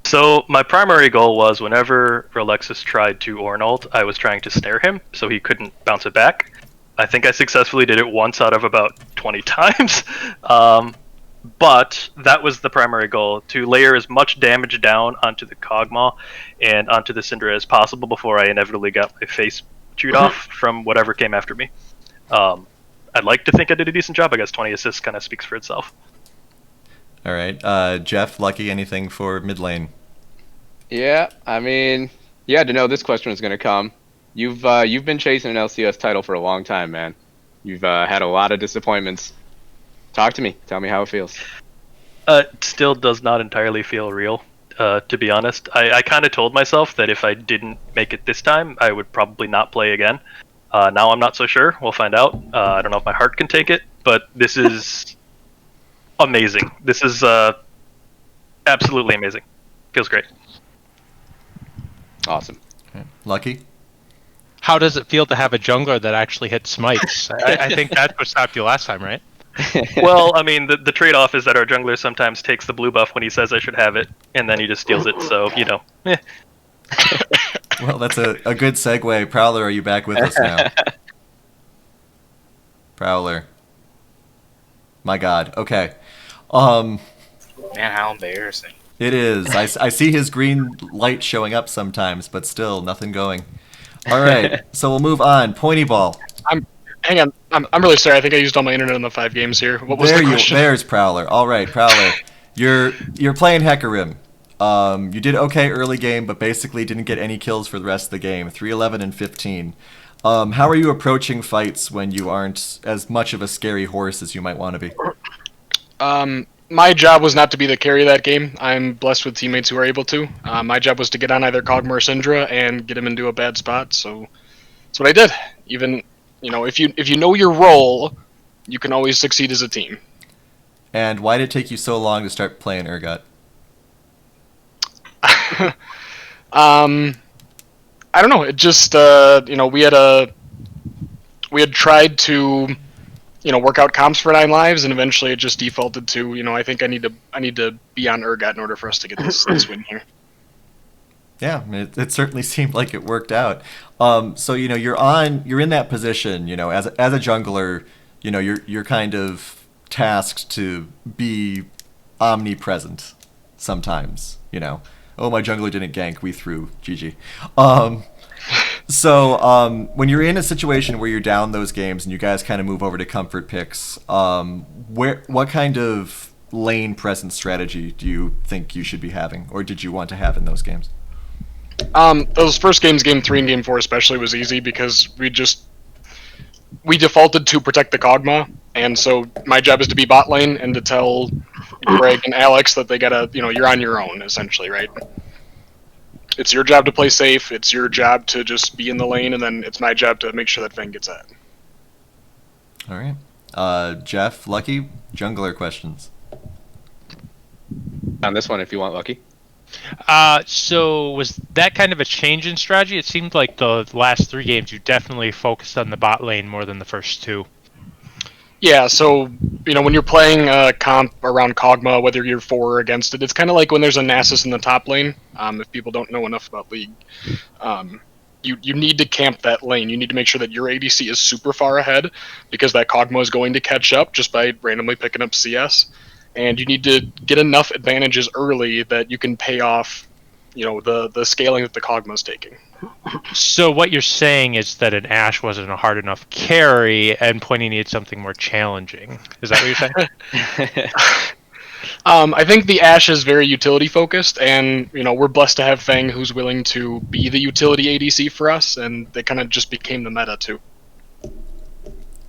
So my primary goal was whenever Alexis tried to Ornult, I was trying to snare him so he couldn't bounce it back. I think I successfully did it once out of about 20 times. But that was the primary goal, to layer as much damage down onto the Kog'Maw and onto the Syndra as possible before I inevitably got my face chewed off from whatever came after me. I'd like to think I did a decent job. I guess 20 assists kind of speaks for itself. All right. Jeff, Lucky, anything for mid lane? Yeah, I mean, you had to know this question was going to come. You've been chasing an LCUS title for a long time, man. You've had a lot of disappointments. Talk to me. Tell me how it feels. It still does not entirely feel real, to be honest. I kind of told myself that if I didn't make it this time, I would probably not play again. Now I'm not so sure. We'll find out. I don't know if my heart can take it, but this is amazing. This is absolutely amazing. Feels great. Awesome. Okay. Lucky? How does it feel to have a jungler that actually hits smites? I think that's what stopped you last time, right? Well, I mean, the trade-off is that our jungler sometimes takes the blue buff when he says I should have it, and then he just steals it, so, you know. Well, that's a good segue. Prowler, are you back with us now? Prowler. My God. Okay. Man, how embarrassing. It is. I see his green light showing up sometimes, but still, nothing going. All right, so we'll move on. Pointy ball. Hang on. I'm really sorry. I think I used all my internet in the 5 games here. What was the question? There's Prowler. All right, Prowler. You're playing Hecarim. You did okay early game, but basically didn't get any kills for the rest of the game. 3-11 and 15. How are you approaching fights when you aren't as much of a scary horse as you might want to be? My job was not to be the carry of that game. I'm blessed with teammates who are able to. My job was to get on either Kog'Maw or Syndra and get him into a bad spot. So that's what I did. Even, if you know your role, you can always succeed as a team. And why did it take you so long to start playing Urgot? I don't know. It just we had tried to work out comps for 9 lives, and eventually it just defaulted to I think I need to be on Urgot in order for us to get this win here. Yeah, it certainly seemed like it worked out. So you're in that position. As a jungler, you're kind of tasked to be omnipresent sometimes. Oh, my jungler didn't gank, we threw GG. So when you're in a situation where you're down those games and you guys kind of move over to comfort picks, what kind of lane presence strategy do you think you should be having, or did you want to have in those games? Those first games, game 3 and game 4 especially, was easy because we defaulted to protect the Kog'Maw, and so my job is to be bot lane and to tell Greg and Alex that they gotta, you're on your own, essentially, right? It's your job to play safe, it's your job to just be in the lane, and then it's my job to make sure that Fang gets at. All right. Jeff, Lucky, jungler questions. On this one, if you want, Lucky. So was that kind of a change in strategy? It seemed like the last 3 games you definitely focused on the bot lane more than the first 2. Yeah, so, when you're playing a comp around Kog'Maw, whether you're for or against it, it's kind of like when there's a Nasus in the top lane, if people don't know enough about League. You need to camp that lane. You need to make sure that your ADC is super far ahead, because that Kog'Maw is going to catch up just by randomly picking up CS. And you need to get enough advantages early that you can pay off, the scaling that the Kog'Maw's taking. So what you're saying is that an Ashe wasn't a hard enough carry, and Pointy needed something more challenging. Is that what you're saying? I think the Ashe is very utility focused, and we're blessed to have Fang, who's willing to be the utility ADC for us, and they kind of just became the meta too.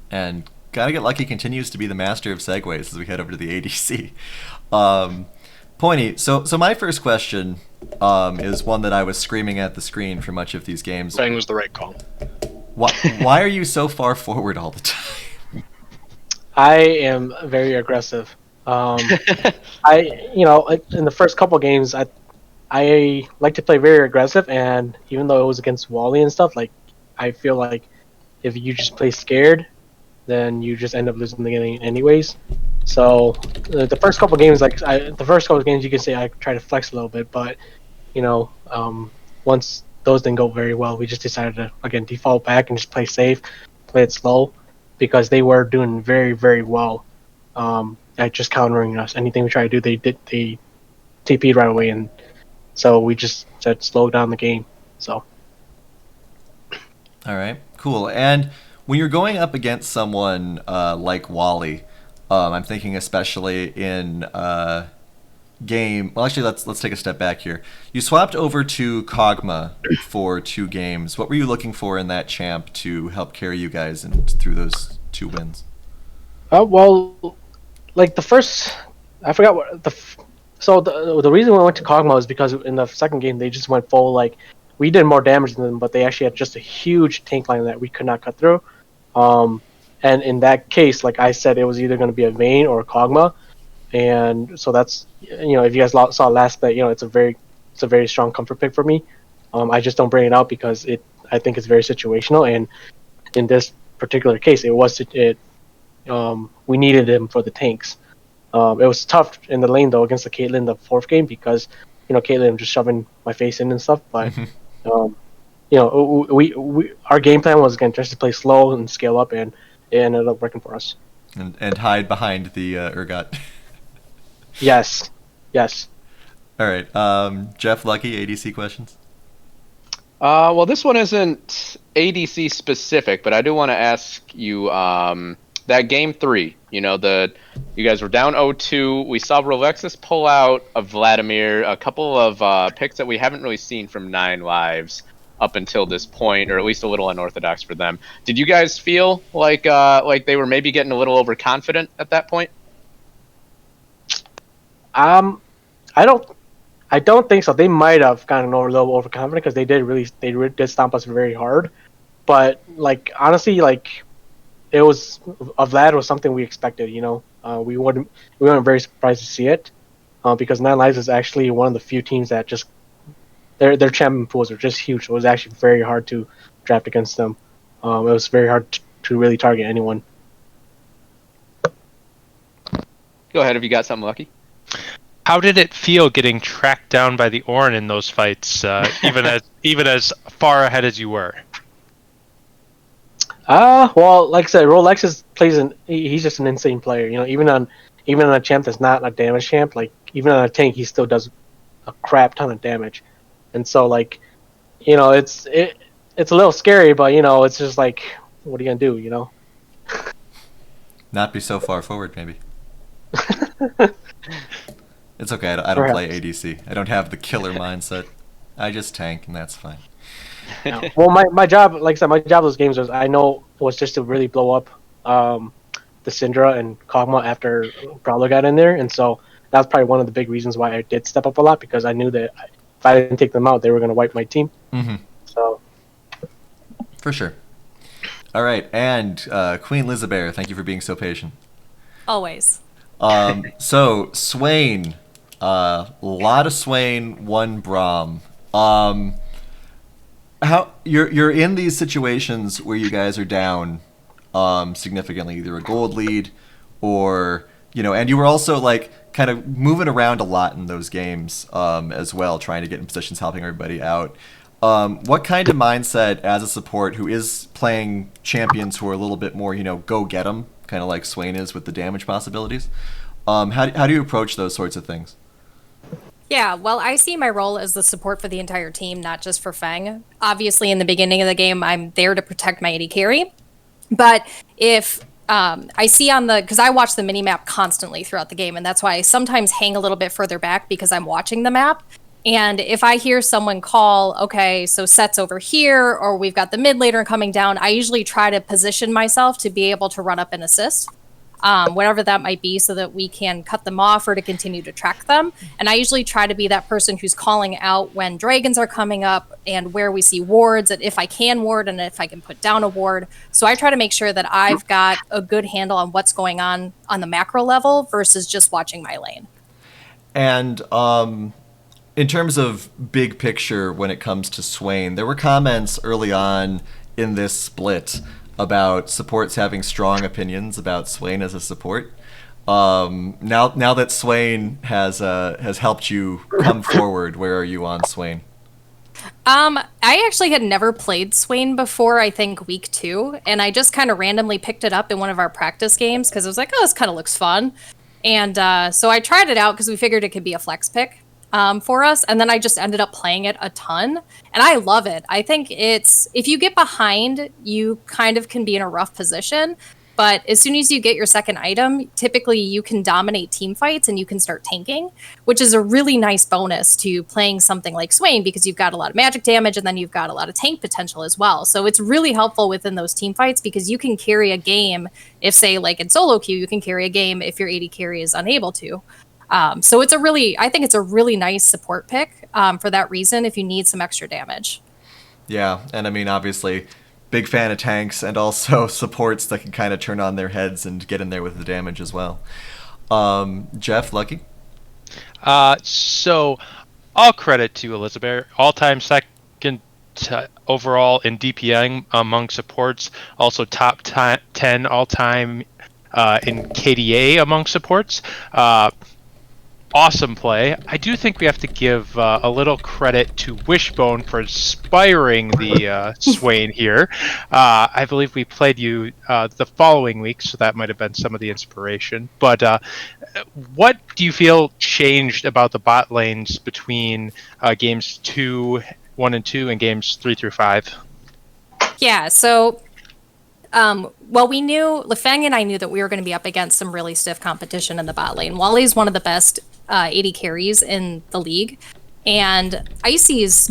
And Gotta Get Lucky continues to be the master of segues as we head over to the ADC. Pointy, so my first question is one that I was screaming at the screen for much of these games. Fang was the right call. Why are you so far forward all the time? I am very aggressive. In the first couple games, I like to play very aggressive, and even though it was against Wally and stuff, like I feel like if you just play scared, then you just end up losing the game anyways. So the first couple games, you can say I try to flex a little bit, but once those didn't go very well, we just decided to again default back and just play safe, play it slow, because they were doing very, very well at just countering us. Anything we tried to do, they TP'd right away, and so we just said slow down the game. So. All right, cool. And when you're going up against someone like Wally, I'm thinking especially in game. Well, actually, let's take a step back here. You swapped over to Kog'Maw for 2 games. What were you looking for in that champ to help carry you guys through those 2 wins? Like the first, I forgot what the reason we went to Kog'Maw is because in the second game they just went full, like we did more damage than them, but they actually had just a huge tank line that we could not cut through. And in that case, like I said, it was either going to be a Vayne or a Kog'Maw, and so that's if you guys saw last bet, it's a very strong comfort pick for me. I just don't bring it out because I think it's very situational, and in this particular case, we needed him for the tanks. It was tough in the lane though against the Caitlyn the 4th game because Caitlyn just shoving my face in and stuff, but our game plan was again just to play slow and scale up, and it ended up working for us. And hide behind the Urgot. Yes. All right, Jeff, Lucky, ADC questions? Well, this one isn't ADC specific, but I do want to ask you that game 3. You guys were down 0-2. We saw Rolexus pull out a Vladimir, a couple of picks that we haven't really seen from 9 Lives up until this point, or at least a little unorthodox for them. Did you guys feel like they were maybe getting a little overconfident at that point? I don't think so. They might have gotten a little overconfident because they did stomp us very hard. But honestly, it was Vlad was something we expected. We weren't very surprised to see it because 9 Lives is actually one of the few teams that just their champion pools are just huge. So it was actually very hard to draft against them. It was very hard to really target anyone. Go ahead if you got something, Lucky. How did it feel getting tracked down by the Ornn in those fights, even as far ahead as you were? Well, like I said, Rolexus he's just an insane player. Even on a champ that's not a damage champ, even on a tank, he still does a crap ton of damage. And so, it's a little scary, but it's just what are you gonna do? Not be so far forward, maybe. It's okay. I don't play ADC. I don't have the killer mindset. I just tank, and that's fine. No. Well, my job, like I said, my job those games was just to really blow up the Syndra and Kog'Maw after Prowler got in there, and so that was probably one of the big reasons why I did step up a lot, because I knew that if I didn't take them out, they were going to wipe my team. Mm-hmm. So, for sure. All right, and Queen Lizabeth, thank you for being so patient. Always. So Swain, lot of Swain, 1 Braum. How you're in these situations where you guys are down significantly, either a gold lead or and you were also kind of moving around a lot in those games as well, trying to get in positions, helping everybody out. What kind of mindset as a support who is playing champions who are a little bit more go get 'em, kind of like Swain is with the damage possibilities? How do you approach those sorts of things? Yeah, well, I see my role as the support for the entire team, not just for Feng. Obviously, in the beginning of the game, I'm there to protect my AD carry. But if I see on the, because I watch the mini map constantly throughout the game, and that's why I sometimes hang a little bit further back because I'm watching the map. And if I hear someone call, okay, so set's over here, or we've got the mid laner coming down, I usually try to position myself to be able to run up and assist, whatever that might be, so that we can cut them off or to continue to track them. And I usually try to be that person who's calling out when dragons are coming up and where we see wards, and if I can ward and if I can put down a ward. So I try to make sure that I've got a good handle on what's going on the macro level versus just watching my lane. And in terms of big picture when it comes to Swain, there were comments early on in this split about supports having strong opinions about Swain as a support. Now that Swain has helped you come forward, where are you on Swain? I actually had never played Swain before, I think week 2, and I just kind of randomly picked it up in one of our practice games because I was like, oh, this kind of looks fun. And so I tried it out because we figured it could be a flex pick for us, and then I just ended up playing it a ton, and I love it. I think it's, if you get behind, you kind of can be in a rough position, but as soon as you get your second item, typically you can dominate team fights and you can start tanking, which is a really nice bonus to playing something like Swain because you've got a lot of magic damage and then you've got a lot of tank potential as well. So it's really helpful within those team fights because you can carry a game if, say, like in solo queue, you can carry a game if your AD carry is unable to. So it's I think it's a really nice support pick for that reason if you need some extra damage. Yeah, and I mean, obviously, big fan of tanks and also supports that can kind of turn on their heads and get in there with the damage as well. Jeff, Lucky? So all credit to Elizabeth, all-time second overall in DPM among supports, also top 10 all-time in KDA among supports. Awesome play. I do think we have to give a little credit to Wishbone for inspiring the Swain here. I believe we played you the following week, so that might have been some of the inspiration. But what do you feel changed about the bot lanes between games 1 and 2 and games 3 through 5? Yeah, so well, we knew, Lefeng and I knew that we were going to be up against some really stiff competition in the bot lane. Wally's one of the best AD carries in the league, and Icy is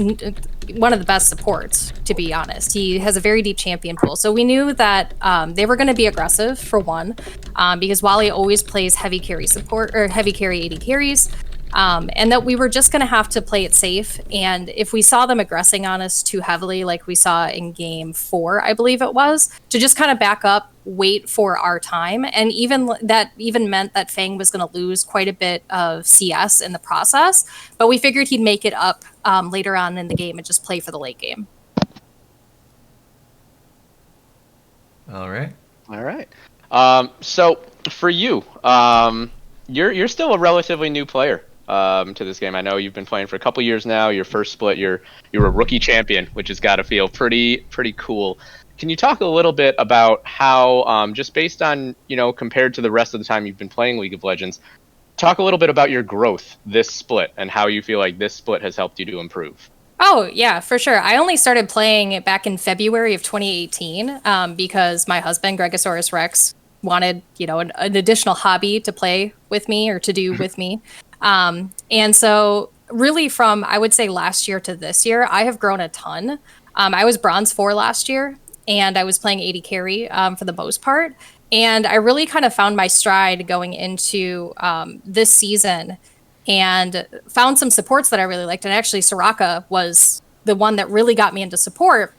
one of the best supports, to be honest. He has a very deep champion pool. So we knew that they were going to be aggressive, for one, because Wally always plays heavy carry support, or heavy carry AD carries. And that we were just going to have to play it safe. And if we saw them aggressing on us too heavily, like we saw in game 4, I believe it was, to just kind of back up, wait for our time. And that meant that Fang was going to lose quite a bit of CS in the process. But we figured he'd make it up later on in the game and just play for the late game. All right. So for you, you're still a relatively new player to this game. I know you've been playing for a couple years now. Your first split, you're a rookie champion, which has got to feel pretty cool. Can you talk a little bit about how, just based on, compared to the rest of the time you've been playing League of Legends, talk a little bit about your growth this split and how you feel like this split has helped you to improve? Oh, yeah, for sure. I only started playing it back in February of 2018 because my husband, Gregosaurus Rex, wanted, an additional hobby to play with me or to do with me. And so really from, I would say, last year to this year, I have grown a ton. I was bronze 4 last year, and I was playing AD carry for the most part. And I really kind of found my stride going into this season and found some supports that I really liked. And actually, Soraka was the one that really got me into support.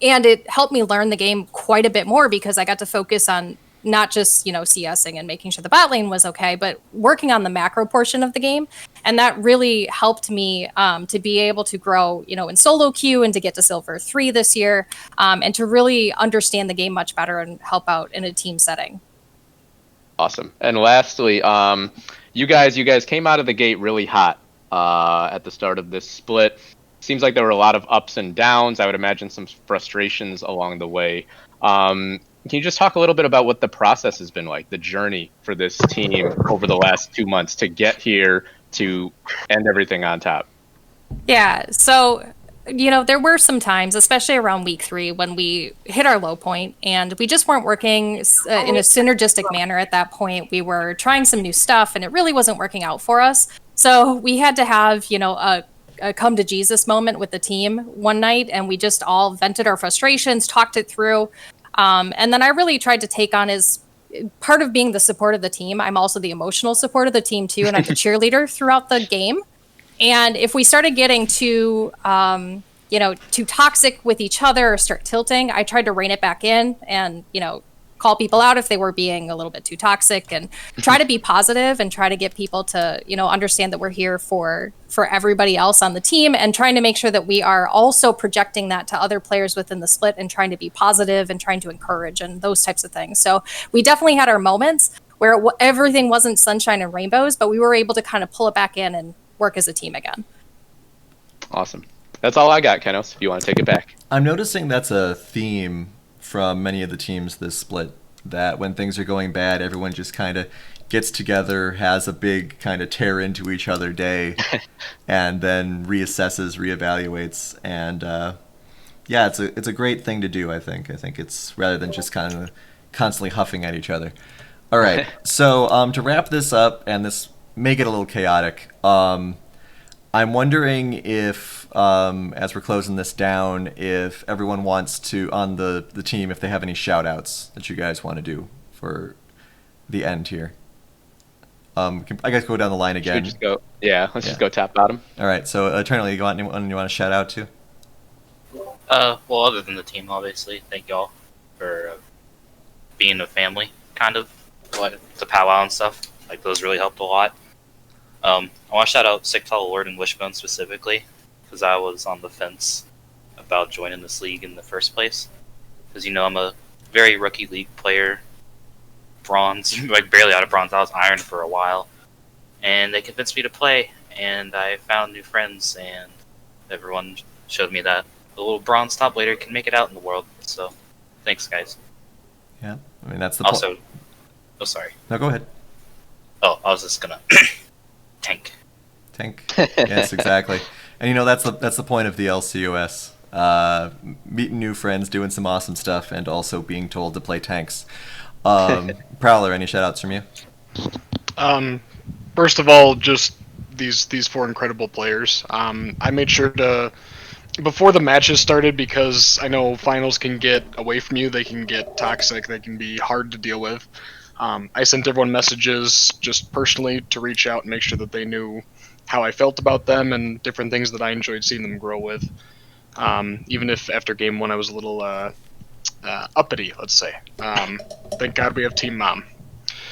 And it helped me learn the game quite a bit more because I got to focus on not just, CSing and making sure the bot lane was okay, but working on the macro portion of the game. And that really helped me to be able to grow, in solo queue and to get to Silver 3 this year, and to really understand the game much better and help out in a team setting. Awesome. And lastly, you guys came out of the gate really hot at the start of this split. Seems like there were a lot of ups and downs. I would imagine some frustrations along the way. Can you just talk a little bit about what the process has been like, the journey for this team over the last 2 months to get here to end everything on top? Yeah, so there were some times, especially around week 3, when we hit our low point and we just weren't working in a synergistic manner at that point. We were trying some new stuff and it really wasn't working out for us. So we had to have, a come to Jesus moment with the team one night, and we just all vented our frustrations, talked it through. And then I really tried to take on as part of being the support of the team. I'm also the emotional support of the team too, and I'm the cheerleader throughout the game. And if we started getting too toxic with each other or start tilting, I tried to rein it back in and, call people out if they were being a little bit too toxic, and try to be positive and try to get people to, understand that we're here for everybody else on the team, and trying to make sure that we are also projecting that to other players within the split and trying to be positive and trying to encourage and those types of things. So we definitely had our moments where everything wasn't sunshine and rainbows, but we were able to kind of pull it back in and work as a team again. Awesome. That's all I got, Kenos, if you want to take it back. I'm noticing that's a theme from many of the teams this split, that when things are going bad, everyone just kind of gets together, has a big kind of tear into each other day, and then reassesses, reevaluates, and yeah, it's a great thing to do. I think it's, rather than just kind of constantly huffing at each other. All right, so to wrap this up, and this may get a little chaotic, I'm wondering if, as we're closing this down, if everyone wants to, on the team, if they have any shout-outs that you guys want to do for the end here. I guess go down the line again. Should we just go? Yeah, let's just go top bottom. All right, so Eternally, you got anyone you want to shout out to? Well, other than the team, obviously, thank y'all for being a family, kind of, like the powwow and stuff. Like, those really helped a lot. I want to shout out Sick Tall Lord and Wishbone specifically, because I was on the fence about joining this league in the first place. Because, I'm a very rookie league player, bronze, like barely out of bronze. I was iron for a while, and they convinced me to play, and I found new friends, and everyone showed me that the little bronze top laner can make it out in the world. So, thanks, guys. Yeah, I mean, that's the also. Oh, sorry. No, go ahead. Oh, I was just gonna tank. Yes, exactly. And that's the point of the LCUS. Meeting new friends, doing some awesome stuff, and also being told to play tanks. Prowler, any shout-outs from you? First of all, just these 4 incredible players. I made sure to, before the matches started, because I know finals can get away from you, they can get toxic, they can be hard to deal with. I sent everyone messages just personally to reach out and make sure that they knew how I felt about them and different things that I enjoyed seeing them grow with. Even if after game 1 I was a little uppity, let's say. Thank God we have Team Mom.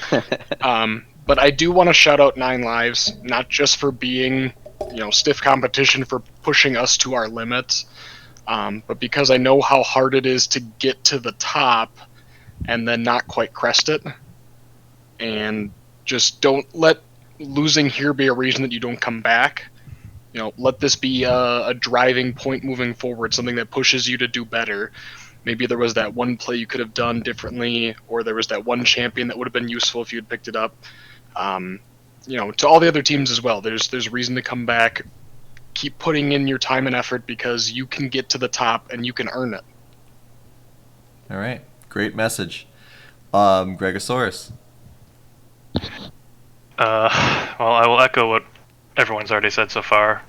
But I do want to shout out 9 Lives, not just for being, stiff competition, for pushing us to our limits, but because I know how hard it is to get to the top and then not quite crest it. And just don't let losing here be a reason that you don't come back. Let this be a driving point moving forward, something that pushes you to do better. Maybe there was that one play you could have done differently, or there was that one champion that would have been useful if you had picked it up. To all the other teams as well, there's reason to come back. Keep putting in your time and effort, because you can get to the top and you can earn it. All right, great message. Gregosaurus. Well, I will echo what everyone's already said so far.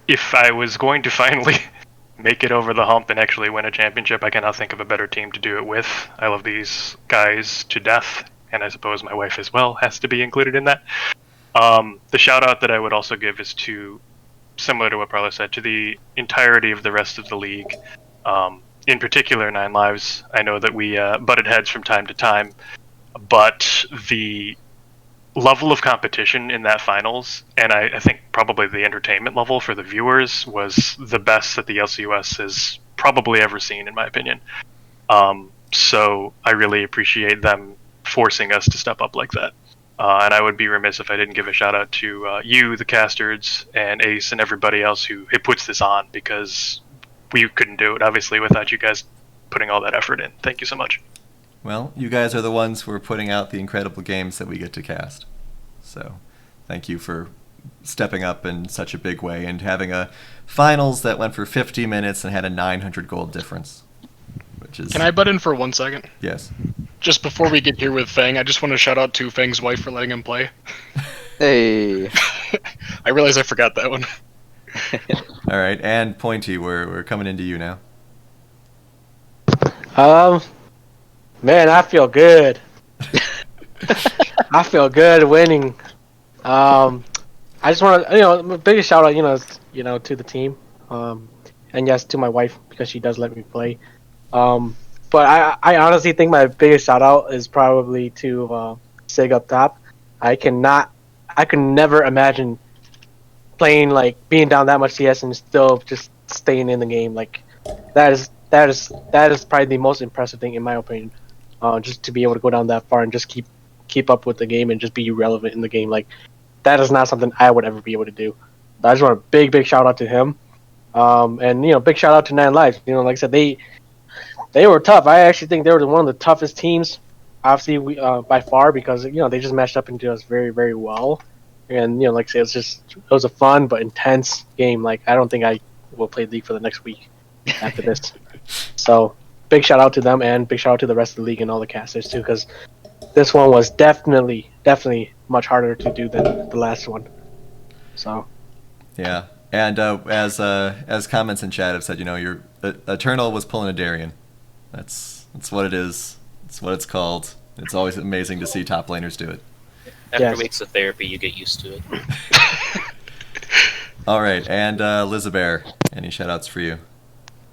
If I was going to finally make it over the hump and actually win a championship, I cannot think of a better team to do it with. I love these guys to death, and I suppose my wife as well has to be included in that. The shout out that I would also give is to, similar to what Parla said, to the entirety of the rest of the league. In particular, 9 Lives. I know that we butted heads from time to time, but the level of competition in that finals, and I think probably the entertainment level for the viewers, was the best that the LCUS has probably ever seen, in my opinion. So I really appreciate them forcing us to step up like that. And I would be remiss if I didn't give a shout out to you, the Castards, and Ace, and everybody else who puts this on, because we couldn't do it, obviously, without you guys putting all that effort in. Thank you so much. Well, you guys are the ones who are putting out the incredible games that we get to cast. So, thank you for stepping up in such a big way and having a finals that went for 50 minutes and had a 900 gold difference. Which is... Can I butt in for 1 second? Yes. Just before we get here with Fang, I just want to shout out to Fang's wife for letting him play. Hey. I realize I forgot that one. All right, and Pointy, we're coming into you now. Man, I feel good. I feel good winning. I just want to, biggest shout out, to the team, and yes, to my wife because she does let me play. But I honestly think my biggest shout out is probably to Sig up top. I could never imagine playing being down that much CS and still just staying in the game. That is probably the most impressive thing in my opinion. Just to be able to go down that far and just keep up with the game and just be relevant in the game. That is not something I would ever be able to do. I just want a big shout out to him. And big shout out to Nine Lives. Like I said, they were tough. I actually think they were one of the toughest teams, obviously by far, because they just matched up into us very, very well. And like I said, it was a fun but intense game. I don't think I will play League for the next week after this. So big shout out to them and big shout out to the rest of the league and all the casters too, because this one was definitely much harder to do than the last one. So yeah, and as comments in chat have said, your Eternal was pulling a Darien. That's what it is. It's what it's called. It's always amazing to see top laners do it. After weeks of therapy, you get used to it. All right, and Lizabeth, any shout-outs for you?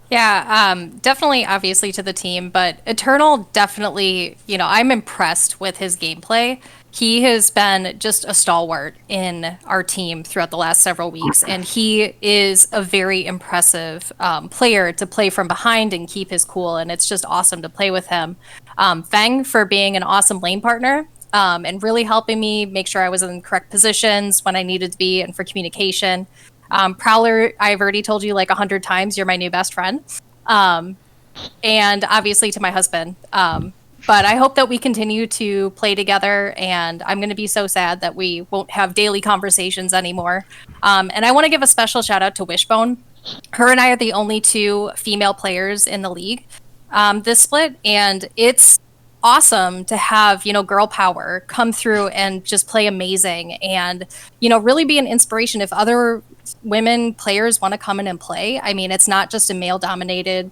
Yeah, definitely, obviously, to the team, but Eternal definitely, I'm impressed with his gameplay. He has been just a stalwart in our team throughout the last several weeks, and he is a very impressive player to play from behind and keep his cool, and it's just awesome to play with him. Fang for being an awesome lane partner and really helping me make sure I was in the correct positions when I needed to be and for communication. Prowler, I've already told you 100 times, you're my new best friend. And obviously to my husband. But I hope that we continue to play together, and I'm going to be so sad that we won't have daily conversations anymore. And I want to give a special shout out to Wishbone. Her and I are the only 2 female players in the league this split, and it's awesome to have girl power come through and just play amazing and really be an inspiration if other women players want to come in and play. I mean, it's not just a male dominated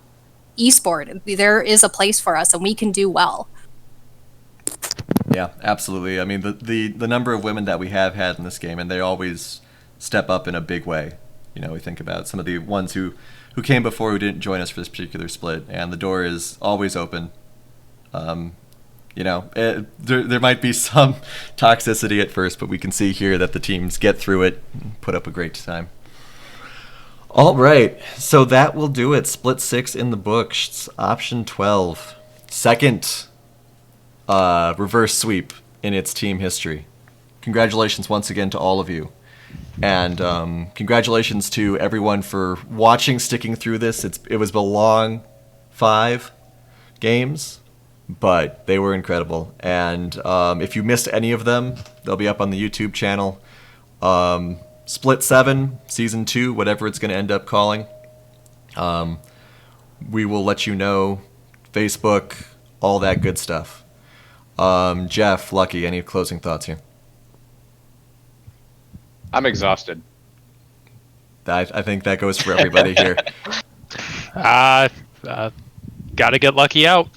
esport. There is a place for us and we can do well. Yeah, absolutely. I mean, the number of women that we have had in this game, and they always step up in a big way. We think about some of the ones who came before who didn't join us for this particular split, and the door is always open. There might be some toxicity at first, but we can see here that the teams get through it and put up a great time. All right, so that will do it. Split 6 in the books. Option 12. Second reverse sweep in its team history. Congratulations once again to all of you. And congratulations to everyone for watching, sticking through this. It was a long 5 games, but they were incredible. And if you missed any of them, they'll be up on the YouTube channel. Split 7, Season 2, whatever it's going to end up calling. We will let you know. Facebook, all that good stuff. Jeff, Lucky, any closing thoughts here? I'm exhausted. I think that goes for everybody here. Gotta get Lucky out.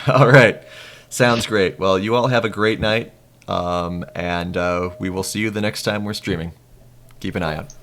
All right. Sounds great. Well, you all have a great night, and we will see you the next time we're streaming. Keep an eye out.